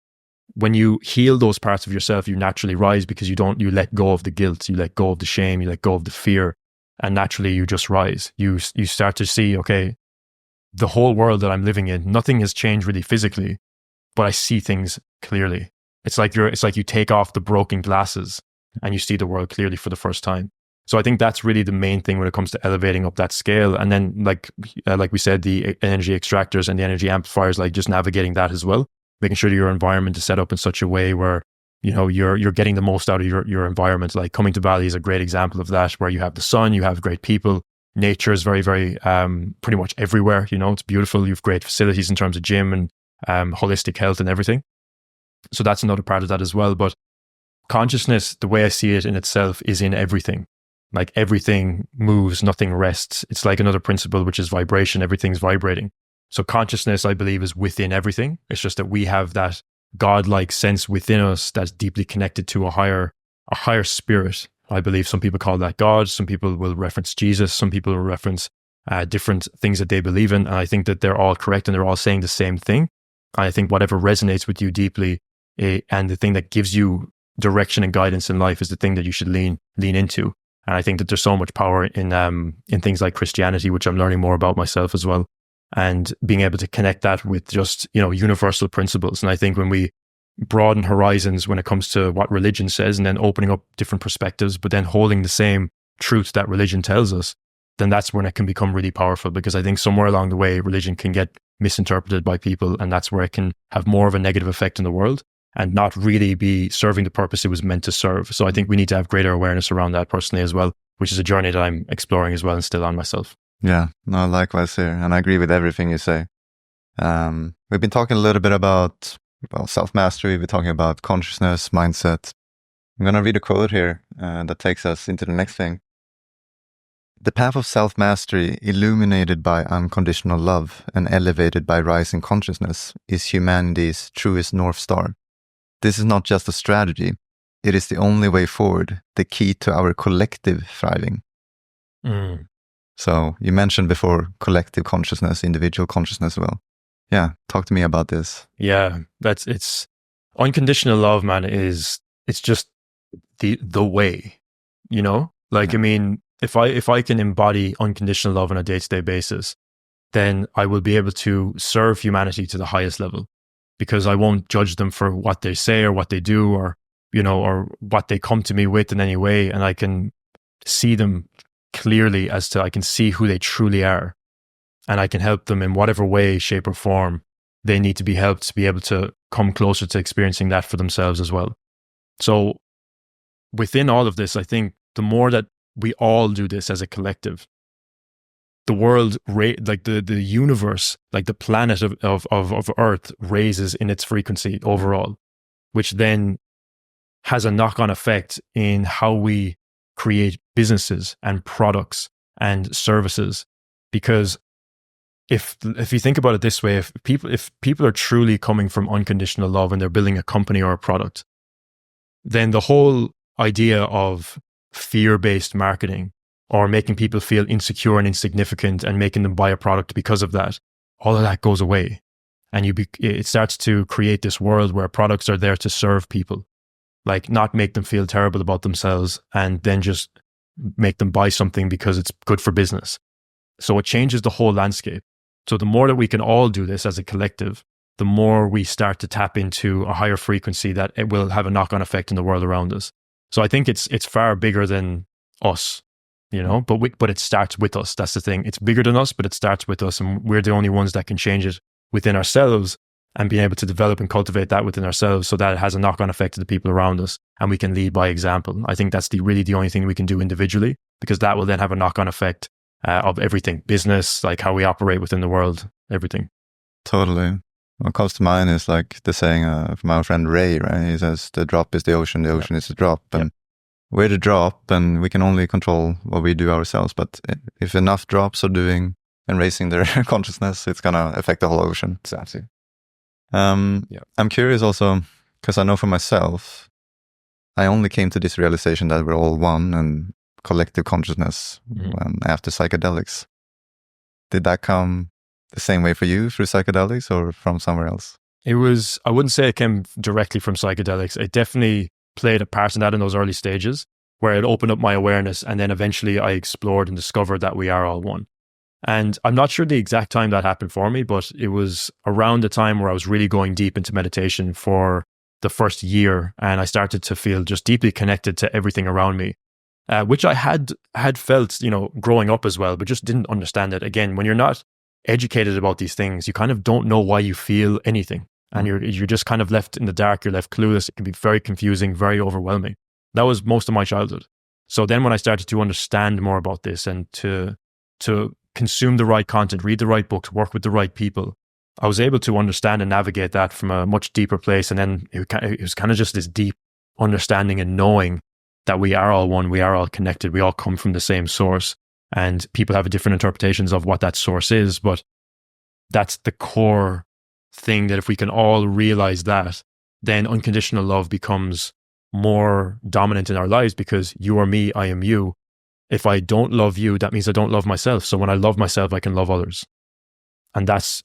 When you heal those parts of yourself, you naturally rise, because you let go of the guilt, you let go of the shame, you let go of the fear, and naturally you just rise. You start to see, okay, the whole world that I'm living in, nothing has changed really physically, but I see things clearly. It's like you take off the broken glasses and you see the world clearly for the first time. So I think that's really the main thing when it comes to elevating up that scale. And then like we said, the energy extractors and the energy amplifiers, like just navigating that as well, making sure that your environment is set up in such a way where, you're getting the most out of your environment. Like coming to Bali is a great example of that, where you have the sun, you have great people, nature is very, very, pretty much everywhere. It's beautiful. You have great facilities in terms of gym and holistic health and everything. So that's another part of that as well. But consciousness, the way I see it in itself, is in everything. Like everything moves, nothing rests. It's like another principle, which is vibration. Everything's vibrating. So consciousness, I believe, is within everything. It's just that we have that godlike sense within us that's deeply connected to a higher spirit. I believe some people call that God. Some people will reference Jesus. Some people will reference different things that they believe in. And I think that they're all correct and they're all saying the same thing. And I think whatever resonates with you deeply, and the thing that gives you direction and guidance in life, is the thing that you should lean into. And I think that there's so much power in things like Christianity, which I'm learning more about myself as well, and being able to connect that with just, universal principles. And I think when we broaden horizons when it comes to what religion says, and then opening up different perspectives, but then holding the same truth that religion tells us, then that's when it can become really powerful. Because I think somewhere along the way, religion can get misinterpreted by people, and that's where it can have more of a negative effect in the world. and not really be serving the purpose it was meant to serve. So I think we need to have greater awareness around that personally as well, which is a journey that I'm exploring as well and still on myself. Yeah, no, likewise here. And I agree with everything you say. We've been talking a little bit about self-mastery. We've been talking about consciousness, mindset. I'm going to read a quote here that takes us into the next thing. The path of self-mastery, illuminated by unconditional love and elevated by rising consciousness, is humanity's truest North Star. This is not just a strategy. It is the only way forward, the key to our collective thriving. So you mentioned before collective consciousness, individual consciousness as well. Yeah, talk to me about this. Yeah, it's unconditional love, man. It's just the way, you know. Like, I mean, if I can embody unconditional love on a day-to-day basis, then I will be able to serve humanity to the highest level, because I won't judge them for what they say or what they do, or or what they come to me with in any way, and I can see them clearly as to I can see who they truly are, and I can help them in whatever way, shape, or form they need to be helped to be able to come closer to experiencing that for themselves as well. So within all of this, I think the more that we all do this as a collective, the world, like the universe, like the planet of Earth raises in its frequency overall, which then has a knock-on effect in how we create businesses and products and services. Because if you think about it this way, if people are truly coming from unconditional love and they're building a company or a product, then the whole idea of fear-based marketing or making people feel insecure and insignificant and making them buy a product because of that, all of that goes away. And it starts to create this world where products are there to serve people, like not make them feel terrible about themselves and then just make them buy something because it's good for business. So it changes the whole landscape. So the more that we can all do this as a collective, the more we start to tap into a higher frequency that it will have a knock-on effect in the world around us. So I think it's far bigger than us, but it starts with us. That's the thing. It's bigger than us, but it starts with us, and we're the only ones that can change it within ourselves and being able to develop and cultivate that within ourselves so that it has a knock-on effect to the people around us, and we can lead by example. I think that's really the only thing we can do individually, because that will then have a knock-on effect of everything, business, like how we operate within the world, everything. Totally. What comes to mind is like the saying from our friend Ray, right? He says, the drop is the ocean is the drop. And we're the drop, and we can only control what we do ourselves. But if enough drops are doing and raising their consciousness, it's going to affect the whole ocean. Exactly. I'm curious also, because I know for myself, I only came to this realization that we're all one and collective consciousness after psychedelics. Did that come the same way for you through psychedelics or from somewhere else? I wouldn't say it came directly from psychedelics. It definitely played a part in that in those early stages, where it opened up my awareness, and then eventually I explored and discovered that we are all one. And I'm not sure the exact time that happened for me, but it was around the time where I was really going deep into meditation for the first year, and I started to feel just deeply connected to everything around me, which I had felt, growing up as well, but just didn't understand it. Again, when you're not educated about these things, you kind of don't know why you feel anything, and you're just kind of left in the dark. You're left clueless. It can be very confusing, very overwhelming. That was most of my childhood. So then when I started to understand more about this and to consume the right content, read the right books, work with the right people, I was able to understand and navigate that from a much deeper place. And then it was kind of just this deep understanding and knowing that we are all one, we are all connected, we all come from the same source. And people have different interpretations of what that source is, but that's the core thing, that if we can all realize that, then unconditional love becomes more dominant in our lives, because you are me, I am you. If I don't love you, that means I don't love myself. So when I love myself, I can love others. And that's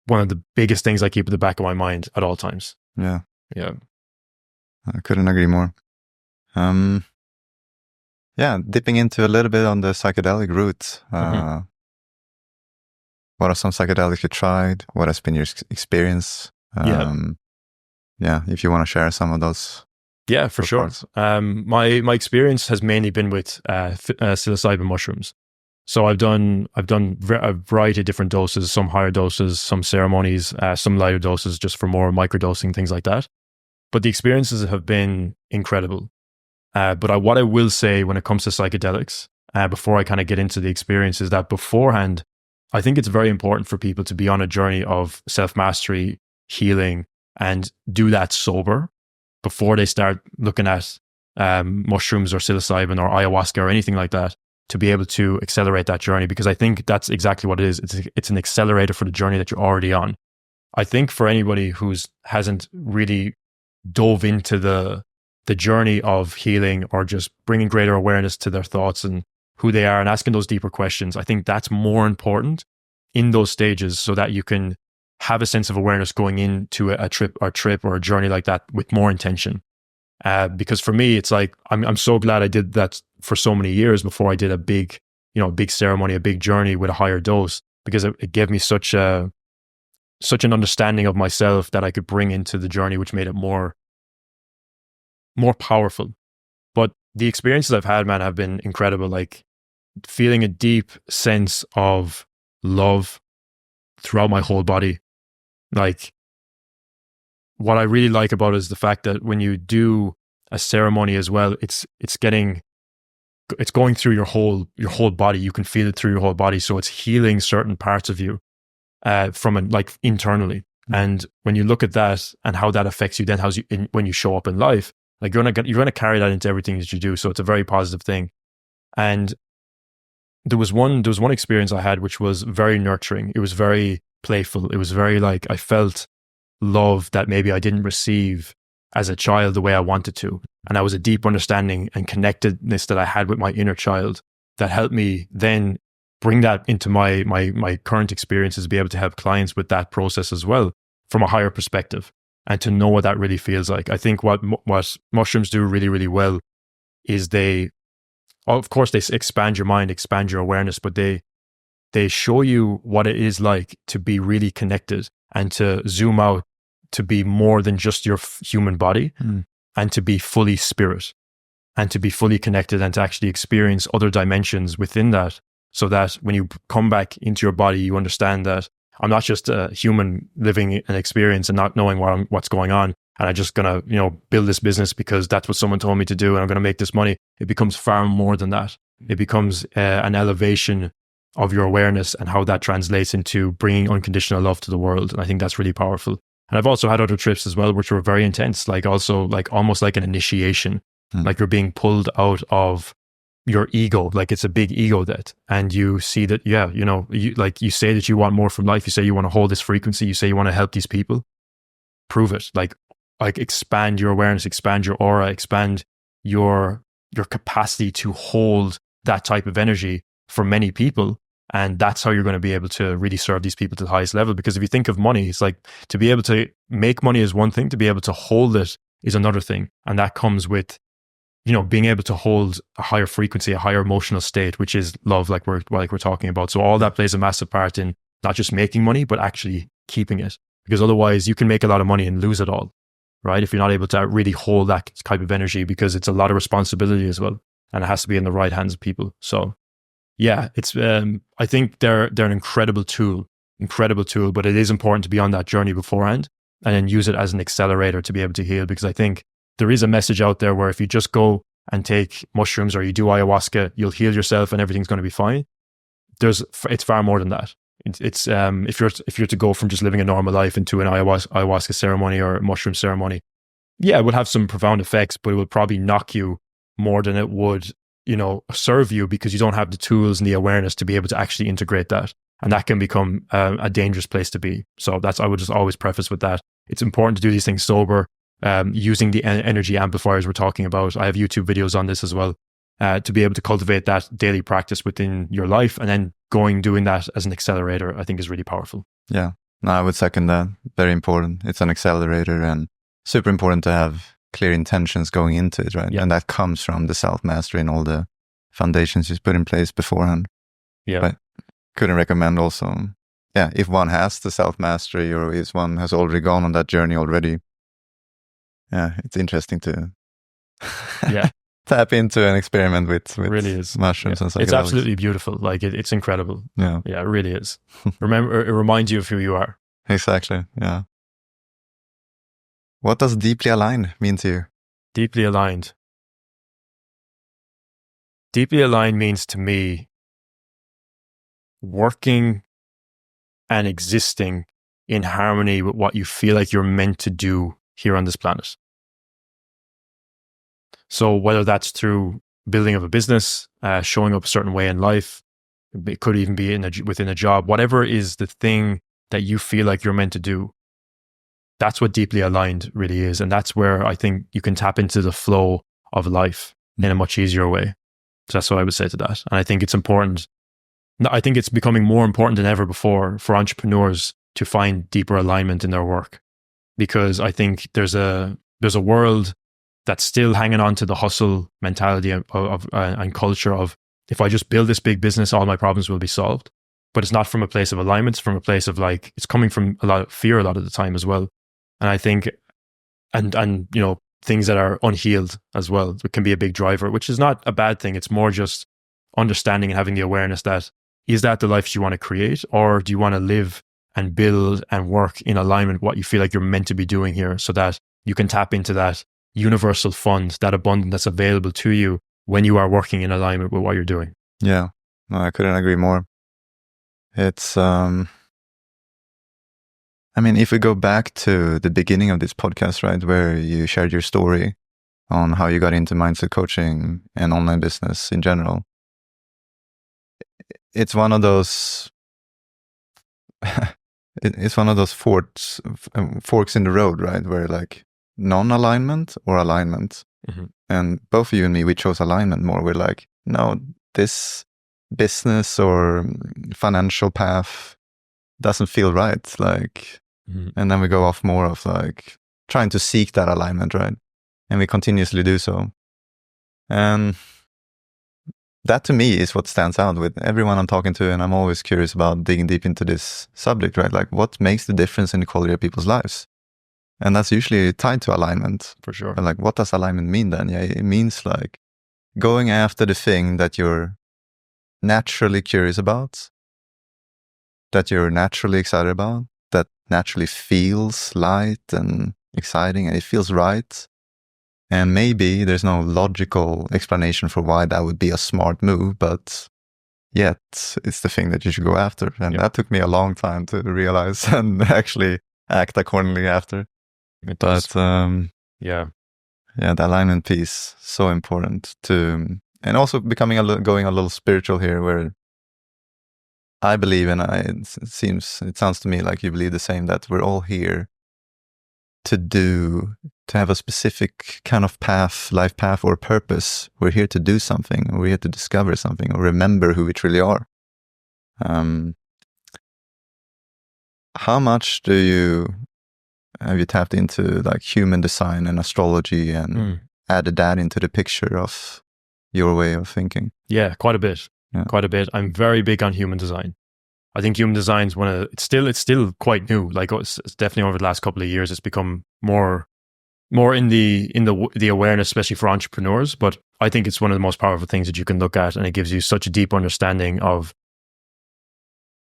one of the biggest things I keep at the back of my mind at all times. Yeah. Yeah. I couldn't agree more. Dipping into a little bit on the psychedelic route. What are some psychedelics you tried? What has been your experience? If you want to share some of those. Yeah, for sure. My experience has mainly been with psilocybin mushrooms. So I've done a variety of different doses, some higher doses, some ceremonies, some lighter doses just for more microdosing, things like that. but the experiences have been incredible. But what I will say when it comes to psychedelics, before I kind of get into the experience, is that beforehand, I think it's very important for people to be on a journey of self-mastery, healing, and do that sober before they start looking at mushrooms or psilocybin or ayahuasca or anything like that, to be able to accelerate that journey. Because I think that's exactly what it is. It's an accelerator for the journey that you're already on. I think for anybody who's hasn't really dove into the journey of healing or just bringing greater awareness to their thoughts and who they are and asking those deeper questions, I think that's more important in those stages, so that you can have a sense of awareness going into a trip or a journey like that with more intention. Because for me, it's like, I'm so glad I did that for so many years before I did a big ceremony, a big journey with a higher dose, because it gave me such an understanding of myself that I could bring into the journey, which made it more powerful. But the experiences I've had, man, have been incredible. Like feeling a deep sense of love throughout my whole body. Like what I really like about it is the fact that when you do a ceremony as well, it's going through your whole body. You can feel it through your whole body. So it's healing certain parts of you like internally. And when you look at that and how that affects you, then when you show up in life, like you're gonna carry that into everything that you do. So it's a very positive thing. And there was one experience I had which was very nurturing. It was very playful. It was very like, I felt love that maybe I didn't receive as a child the way I wanted to. And that was a deep understanding and connectedness that I had with my inner child that helped me then bring that into my current experiences, be able to help clients with that process as well from a higher perspective, and to know what that really feels like. I think what mushrooms do really, really well is of course they expand your mind, expand your awareness, but they show you what it is like to be really connected and to zoom out, to be more than just your human body, and to be fully spirit, and to be fully connected, and to actually experience other dimensions within that, so that when you come back into your body, you understand that I'm not just a human living an experience and not knowing what's going on, and I'm just gonna build this business because that's what someone told me to do, and I'm gonna make this money. It becomes far more than that. It becomes an elevation of your awareness and how that translates into bringing unconditional love to the world. And I think that's really powerful. And I've also had other trips as well, which were very intense, like also like almost like an initiation, like you're being pulled out of your ego, like it's a big ego debt. And you see that, you say that you want more from life. You say you want to hold this frequency. You say you want to help these people. Prove it. Like expand your awareness, expand your aura, expand your capacity to hold that type of energy for many people. And that's how you're going to be able to really serve these people to the highest level. Because if you think of money, it's like, to be able to make money is one thing, to be able to hold it is another thing. And that comes with, being able to hold a higher frequency, a higher emotional state, which is love, like we're talking about. So all that plays a massive part in not just making money, but actually keeping it. Because otherwise you can make a lot of money and lose it all, right? If you're not able to really hold that type of energy, because it's a lot of responsibility as well. And it has to be in the right hands of people. So yeah, it's, I think they're an incredible tool, but it is important to be on that journey beforehand and then use it as an accelerator to be able to heal. Because I think there is a message out there where if you just go and take mushrooms or you do ayahuasca, you'll heal yourself and everything's going to be fine. It's far more than that. It's if you're to go from just living a normal life into an ayahuasca ceremony or a mushroom ceremony, yeah, it will have some profound effects, but it will probably knock you more than it would serve you, because you don't have the tools and the awareness to be able to actually integrate that. And that can become a dangerous place to be. So I would just always preface with that. It's important to do these things sober, using the energy amplifiers we're talking about. I have YouTube videos on this as well, to be able to cultivate that daily practice within your life, and then doing that as an accelerator, I think is really powerful. Yeah, no, I would second that. Very important. It's an accelerator, and super important to have clear intentions going into it, right? Yeah. And that comes from the self-mastery and all the foundations you put in place beforehand. Yeah. But couldn't recommend also, if one has the self-mastery, or if one has already gone on that journey already, it's interesting to tap into and experiment with it really is. Mushrooms and psychedelics. It's absolutely beautiful. Like it's incredible. Yeah, it really is. Remember, it reminds you of who you are. Exactly. Yeah. What does deeply aligned mean to you? Deeply aligned. Deeply aligned means to me working and existing in harmony with what you feel like you're meant to do here on this planet. So whether that's through building of a business, showing up a certain way in life, it could even be within a job, whatever is the thing that you feel like you're meant to do. That's what deeply aligned really is. And that's where I think you can tap into the flow of life in a much easier way. So that's what I would say to that. And I think it's important. I think it's becoming more important than ever before for entrepreneurs to find deeper alignment in their work, because I think there's a world that's still hanging on to the hustle mentality of and culture of, if I just build this big business, all my problems will be solved. But it's not from a place of alignment. It's from a place of like, it's coming from a lot of fear a lot of the time as well. And I think, and you know, things that are unhealed as well, it can be a big driver, which is not a bad thing. It's more just understanding and having the awareness that, is that the life you want to create, or do you want to live and build and work in alignment with what you feel like you're meant to be doing here, so that you can tap into that universal fund, that abundance that's available to you when you are working in alignment with what you're doing. Yeah, no, I couldn't agree more. It's, I mean, if we go back to the beginning of this podcast, right, where you shared your story on how you got into mindset coaching and online business in general, it's one of those it's one of those forks in the road, right, where like non-alignment or alignment. Mm-hmm. And both of you and me, we chose alignment more. We're like, no, this business or financial path doesn't feel right, like, and then we go off more of like trying to seek that alignment, right? And we continuously do so. And that to me is what stands out with everyone I'm talking to. And I'm always curious about digging deep into this subject, right? Like, what makes the difference in the quality of people's lives? And that's usually tied to alignment. For sure. And like, what does alignment mean then? Yeah, it means like going after the thing that you're naturally curious about, that you're naturally excited about, that naturally feels light and exciting and it feels right. And maybe there's no logical explanation for why that would be a smart move, but yet it's the thing that you should go after. And that took me a long time to realize and actually act accordingly after. But yeah, the alignment piece, so important to, and also becoming going a little spiritual here, where I believe, and it sounds to me like you believe the same, that we're all here to have a specific kind of path, life path or purpose. We're here to do something, or we're here to discover something, or remember who we truly are. How much have you tapped into like human design and astrology and added that into the picture of your way of thinking? Yeah, quite a bit. I'm very big on human design. I think human design is it's still quite new. Like it's definitely over the last couple of years, it's become more in the awareness, especially for entrepreneurs. But I think it's one of the most powerful things that you can look at, and it gives you such a deep understanding of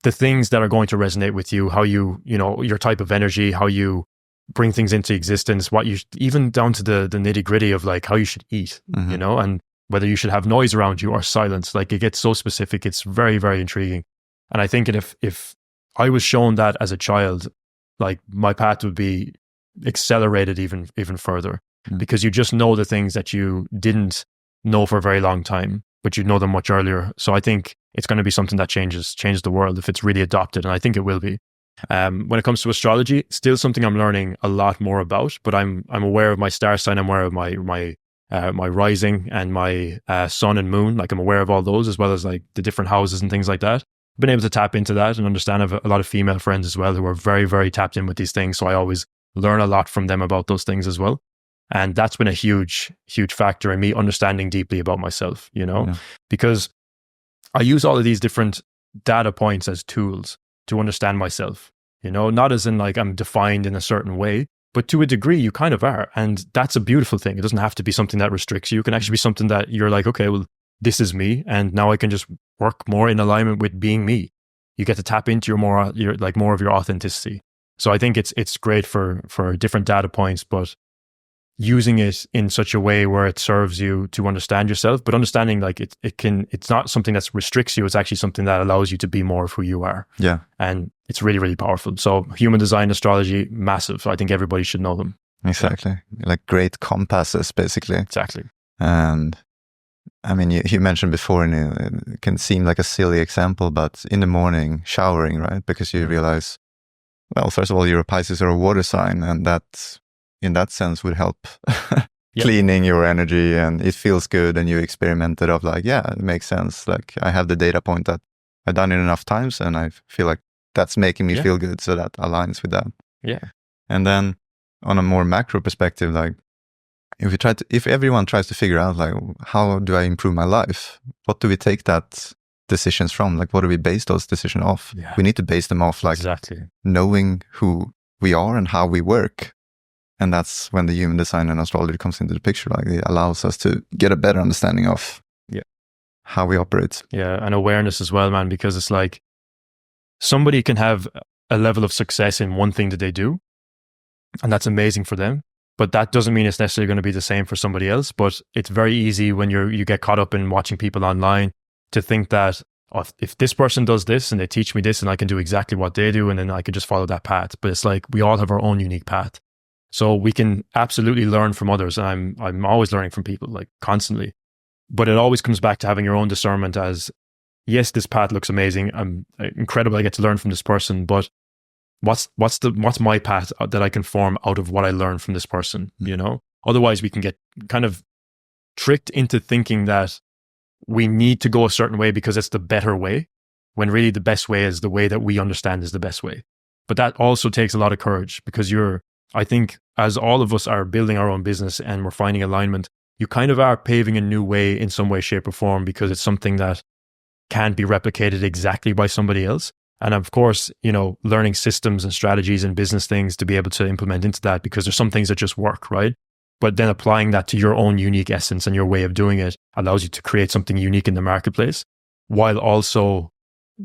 the things that are going to resonate with you, how you know, your type of energy, how you bring things into existence, what you, even down to the nitty gritty of like how you should eat, you know, and whether you should have noise around you or silence. Like it gets so specific. It's very, very intriguing. And I think if I was shown that as a child, like my path would be accelerated even further, because you just know the things that you didn't know for a very long time, but you know them much earlier. So I think it's going to be something that changes the world if it's really adopted, and I think it will be. When it comes to astrology, still something I'm learning a lot more about, but I'm aware of my star sign. I'm aware of my rising and my sun and moon. Like I'm aware of all those, as well as like the different houses and things like that. I've been able to tap into that and understand. I have a lot of female friends as well who are very, very tapped in with these things. So I always learn a lot from them about those things as well. And that's been a huge, huge factor in me understanding deeply about myself, you know, because I use all of these different data points as tools to understand myself, you know, not as in like I'm defined in a certain way, but to a degree you kind of are. And that's a beautiful thing. It doesn't have to be something that restricts you. It can actually be something that you're like, okay, well, this is me. And now I can just work more in alignment with being me. You get to tap into more of your authenticity. So I think it's great for different data points, but using it in such a way where it serves you to understand yourself, but understanding like it's not something that restricts you. It's actually something that allows you to be more of who you are. Yeah. And it's really, really powerful. So human design astrology, massive. I think everybody should know them. Exactly. Yeah. Like great compasses, basically. Exactly. And I mean, you mentioned before, and it can seem like a silly example, but in the morning, showering, right? Because you realize, well, first of all, you're a Pisces or a water sign, and that, in that sense, would help cleaning your energy, and it feels good, and you experimented of like, yeah, it makes sense. Like I have the data point that I've done it enough times, and I feel like that's making me feel good, so that aligns with that. Yeah. And then on a more macro perspective, like if everyone tries to figure out like, how do I improve my life? What do we take that decisions from? Like, what do we base those decisions off? Yeah. We need to base them off like knowing who we are and how we work. And that's when the human design and astrology comes into the picture. Like it allows us to get a better understanding of how we operate. Yeah. And awareness as well, man, because it's like somebody can have a level of success in one thing that they do, and that's amazing for them. But that doesn't mean it's necessarily going to be the same for somebody else. But it's very easy when you get caught up in watching people online to think that if this person does this and they teach me this and I can do exactly what they do and then I can just follow that path. But it's like we all have our own unique path. So we can absolutely learn from others. And I'm always learning from people, like constantly. But it always comes back to having your own discernment as, yes, this path looks amazing. I'm incredible. I get to learn from this person, but what's my path that I can form out of what I learned from this person, you know? Otherwise we can get kind of tricked into thinking that we need to go a certain way because it's the better way, when really the best way is the way that we understand is the best way. But that also takes a lot of courage, because I think as all of us are building our own business and we're finding alignment, you kind of are paving a new way in some way, shape or form, because it's something that can't be replicated exactly by somebody else. And of course, you know, learning systems and strategies and business things to be able to implement into that, because there's some things that just work, right? But then applying that to your own unique essence and your way of doing it allows you to create something unique in the marketplace, while also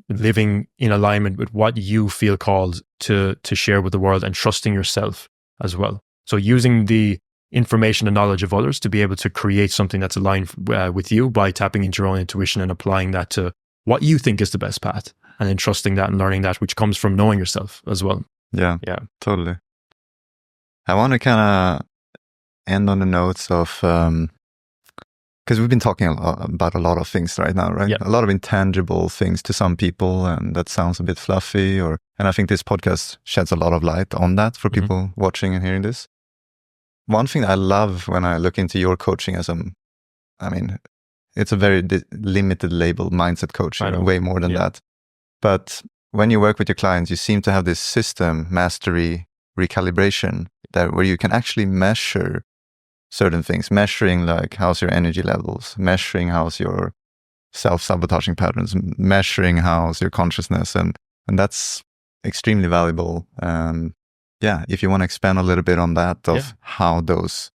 living in alignment with what you feel called to share with the world, and trusting yourself as well. So using the information and knowledge of others to be able to create something that's aligned with you by tapping into your own intuition and applying that to what you think is the best path, and then trusting that and learning that, which comes from knowing yourself as well. Yeah, totally. I want to kind of end on the notes of, because we've been talking about a lot of things right now, right? Yeah. A lot of intangible things to some people, and that sounds a bit fluffy, and I think this podcast sheds a lot of light on that for people watching and hearing this. One thing I love when I look into your coaching it's a very limited label, mindset coaching, way more than that. But when you work with your clients, you seem to have this system, mastery, recalibration, where you can actually measure certain things, measuring like how's your energy levels, measuring how's your self-sabotaging patterns, measuring how's your consciousness. And that's extremely valuable. If you want to expand a little bit on that, of how those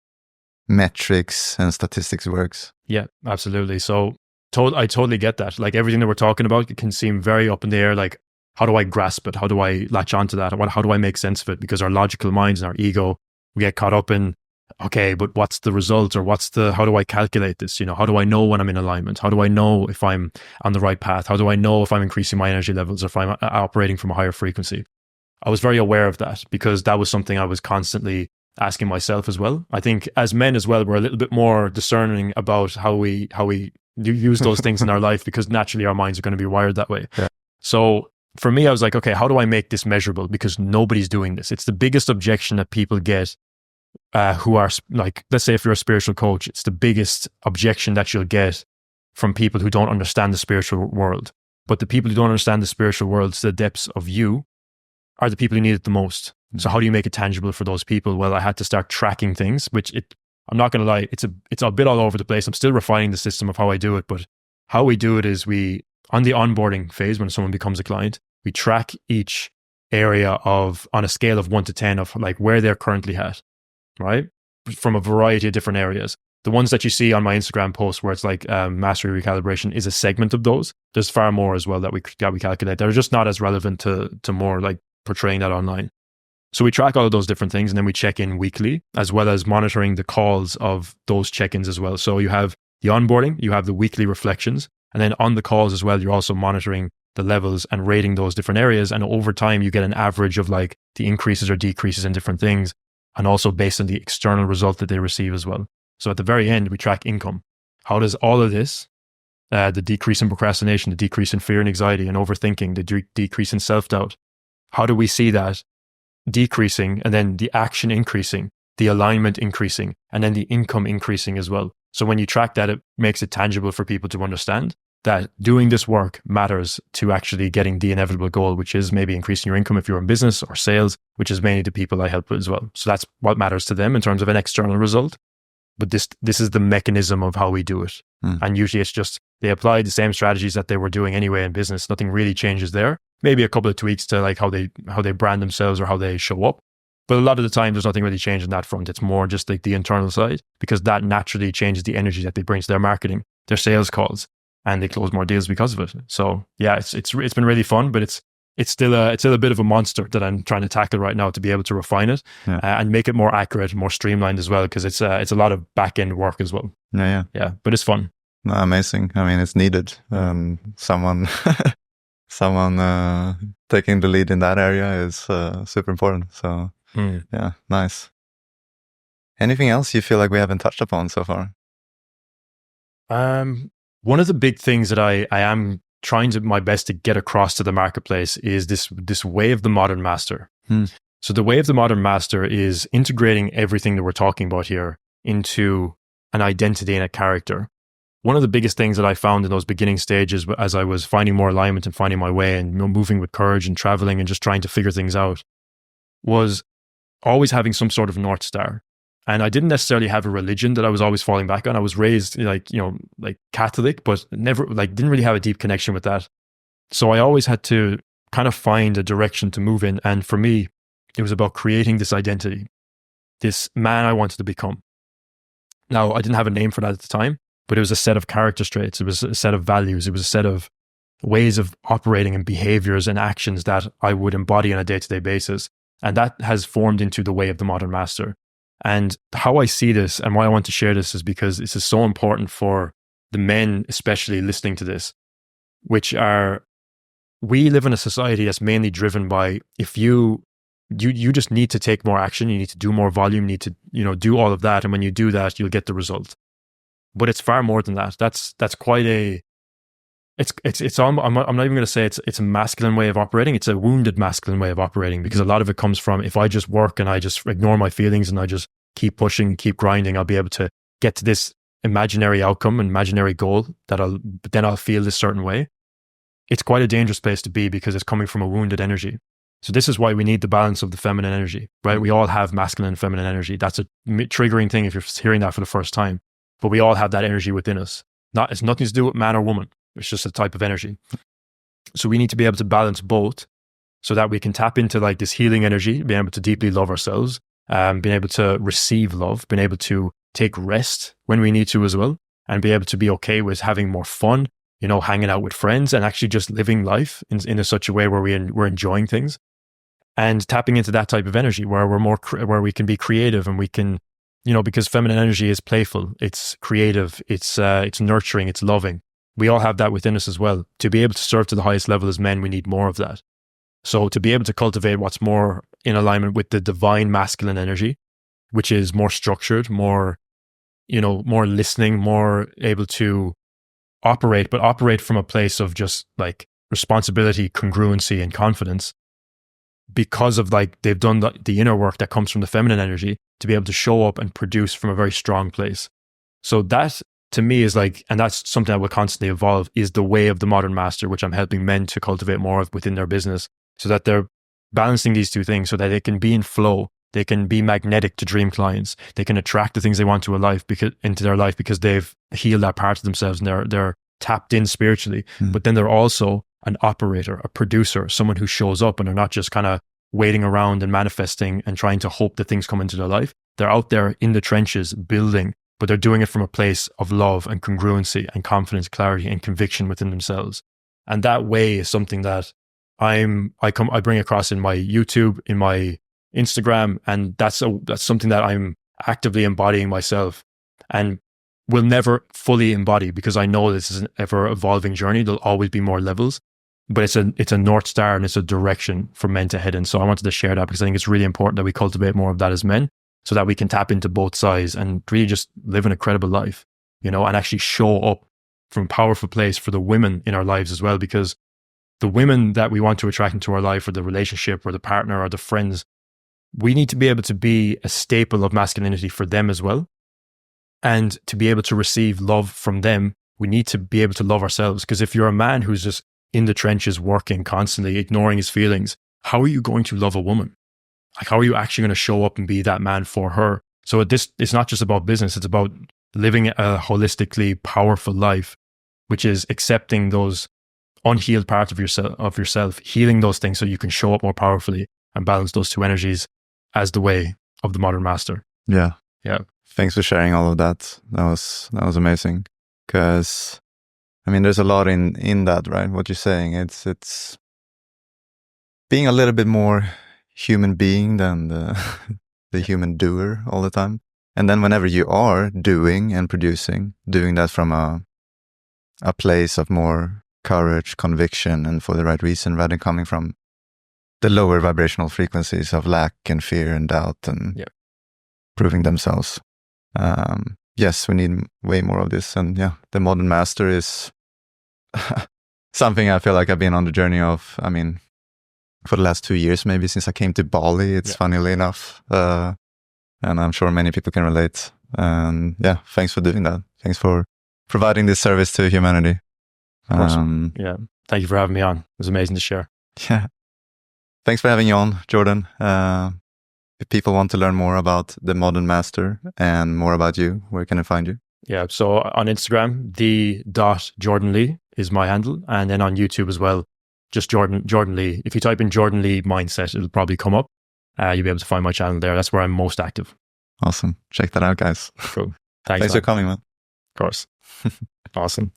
metrics and statistics works. Yeah, absolutely. So I totally get that. Like everything that we're talking about, it can seem very up in the air. Like, how do I grasp it? How do I latch onto that? How do I make sense of it? Because our logical minds and our ego, we get caught up in, okay, but what's the result, or how do I calculate this? You know, how do I know when I'm in alignment? How do I know if I'm on the right path? How do I know if I'm increasing my energy levels, or if I'm operating from a higher frequency? I was very aware of that, because that was something I was constantly asking myself as well. I think as men as well, we're a little bit more discerning about how we use those things in our life, because naturally our minds are going to be wired that way. Yeah. So for me, I was like, okay, how do I make this measurable? Because nobody's doing this. It's the biggest objection that people get who are like, let's say if you're a spiritual coach, it's the biggest objection that you'll get from people who don't understand the spiritual world. But the people who don't understand the spiritual world to the depths of you are the people who need it the most. So how do you make it tangible for those people? Well, I had to start tracking things, which I'm not going to lie, it's a bit all over the place. I'm still refining the system of how I do it, but how we do it is on the onboarding phase, when someone becomes a client, we track each area on a scale of 1 to 10 of like where they're currently at, right? From a variety of different areas. The ones that you see on my Instagram post where it's like mastery recalibration is a segment of those. There's far more as well that we calculate. They're just not as relevant to more like portraying that online. So we track all of those different things, and then we check in weekly, as well as monitoring the calls of those check-ins as well. So you have the onboarding, you have the weekly reflections, and then on the calls as well, you're also monitoring the levels and rating those different areas. And over time, you get an average of like the increases or decreases in different things, and also based on the external result that they receive as well. So at the very end, we track income. How does all of this, the decrease in procrastination, the decrease in fear and anxiety and overthinking, the decrease in self-doubt, how do we see that decreasing, and then the action increasing, the alignment increasing, and then the income increasing as well? So when you track that, it makes it tangible for people to understand that doing this work matters to actually getting the inevitable goal, which is maybe increasing your income if you're in business, or sales, which is mainly the people I help with as well. So that's what matters to them in terms of an external result. But this is the mechanism of how we do it. And usually it's just, they apply the same strategies that they were doing anyway in business. Nothing really changes there. Maybe a couple of tweaks to like how they brand themselves or how they show up. But a lot of the time, there's nothing really changed on that front. It's more just like the internal side, because that naturally changes the energy that they bring to their marketing, their sales calls, and they close more deals because of it. So yeah, it's been really fun, but it's still a bit of a monster that I'm trying to tackle right now to be able to refine it and make it more accurate, more streamlined as well, because it's a lot of back end work as well. Yeah, but it's fun. No, amazing. I mean, it's needed. Someone taking the lead in that area is super important. So yeah, nice. Anything else you feel like we haven't touched upon so far? One of the big things that I am trying to my best to get across to the marketplace is this way of the modern master. So the way of the modern master is integrating everything that we're talking about here into an identity and a character. One of the biggest things that I found in those beginning stages, as I was finding more alignment and finding my way and moving with courage and traveling and just trying to figure things out, was always having some sort of North Star. And I didn't necessarily have a religion that I was always falling back on. I was raised like Catholic, but never didn't really have a deep connection with that. So I always had to kind of find a direction to move in. And for me, it was about creating this identity, this man I wanted to become. Now, I didn't have a name for that at the time, but it was a set of character traits. It was a set of values. It was a set of ways of operating and behaviors and actions that I would embody on a day-to-day basis. And that has formed into the way of the modern master. And how I see this and why I want to share this is because this is so important for the men, especially listening to this, which are, we live in a society that's mainly driven by, if you just need to take more action, you need to do more volume, you need to, do all of that. And when you do that, you'll get the result. But it's far more than that. That's quite a, I'm not even going to say it's a masculine way of operating. It's a wounded masculine way of operating, because a lot of it comes from, if I just work and I just ignore my feelings and I just keep pushing, keep grinding, I'll be able to get to this imaginary outcome, imaginary goal but then I'll feel this certain way. It's quite a dangerous place to be, because it's coming from a wounded energy. So this is why we need the balance of the feminine energy, right? We all have masculine and feminine energy. That's a triggering thing if you're hearing that for the first time, but we all have that energy within us. It's nothing to do with man or woman. It's just a type of energy. So we need to be able to balance both, so that we can tap into like this healing energy, being able to deeply love ourselves, being able to receive love, being able to take rest when we need to as well, and be able to be okay with having more fun, hanging out with friends and actually just living life in such a way where we're enjoying things, and tapping into that type of energy where where we can be creative, and we can, because feminine energy is playful, it's creative, it's nurturing, it's loving. We all have that within us as well. To be able to serve to the highest level as men, we need more of that. So to be able to cultivate what's more in alignment with the divine masculine energy, which is more structured, more listening, more able to operate, but operate from a place of just like responsibility, congruency, and confidence, because of like they've done the inner work that comes from the feminine energy to be able to show up and produce from a very strong place. So that, to me, is like, and that's something that will constantly evolve, is the way of the modern master, which I'm helping men to cultivate more of within their business, so that they're balancing these two things, so that they can be in flow, they can be magnetic to dream clients, they can attract the things they want into their life because they've healed that part of themselves and they're tapped in spiritually. But then they're also an operator, a producer, someone who shows up, and they're not just kind of waiting around and manifesting and trying to hope that things come into their life. They're out there in the trenches building, but they're doing it from a place of love and congruency and confidence, clarity, and conviction within themselves. And that way is something that I bring across in my YouTube, in my Instagram, and that's something that I'm actively embodying myself, and will never fully embody, because I know this is an ever evolving journey. There'll always be more levels, but it's a North Star, and it's a direction for men to head in. So I wanted to share that because I think it's really important that we cultivate more of that as men, so that we can tap into both sides and really just live an incredible life, and actually show up from a powerful place for the women in our lives as well. Because the women that we want to attract into our life, or the relationship, or the partner, or the friends, we need to be able to be a staple of masculinity for them as well. And to be able to receive love from them, we need to be able to love ourselves. Because if you're a man who's just in the trenches, working constantly, ignoring his feelings, how are you going to love a woman? Like, how are you actually going to show up and be that man for her? So it's not just about business. It's about living a holistically powerful life, which is accepting those unhealed parts of yourself, healing those things so you can show up more powerfully and balance those two energies as the way of the modern master. Yeah. Yeah. Thanks for sharing all of that. That was amazing. Because there's a lot in that, right? What you're saying, it's being a little bit more human being than the human doer all the time. And then whenever you are doing and producing, doing that from a place of more courage, conviction, and for the right reason, rather than coming from the lower vibrational frequencies of lack and fear and doubt and proving themselves. Yes, we need way more of this. And the modern master is something I feel like I've been on the journey of, for the last 2 years, maybe since I came to Bali, it's funnily enough. And I'm sure many people can relate. And thanks for doing that. Thanks for providing this service to humanity. Thank you for having me on. It was amazing to share. Yeah. Thanks for having you on, Jordan. If people want to learn more about the Modern Master and more about you, where can I find you? Yeah, so on Instagram, @Jordan Lee is my handle. And then on YouTube as well, just Jordan Lee. If you type in Jordan Lee Mindset, it'll probably come up. You'll be able to find my channel there. That's where I'm most active. Awesome. Check that out, guys. Cool. Thanks For coming, man. Of course. Awesome.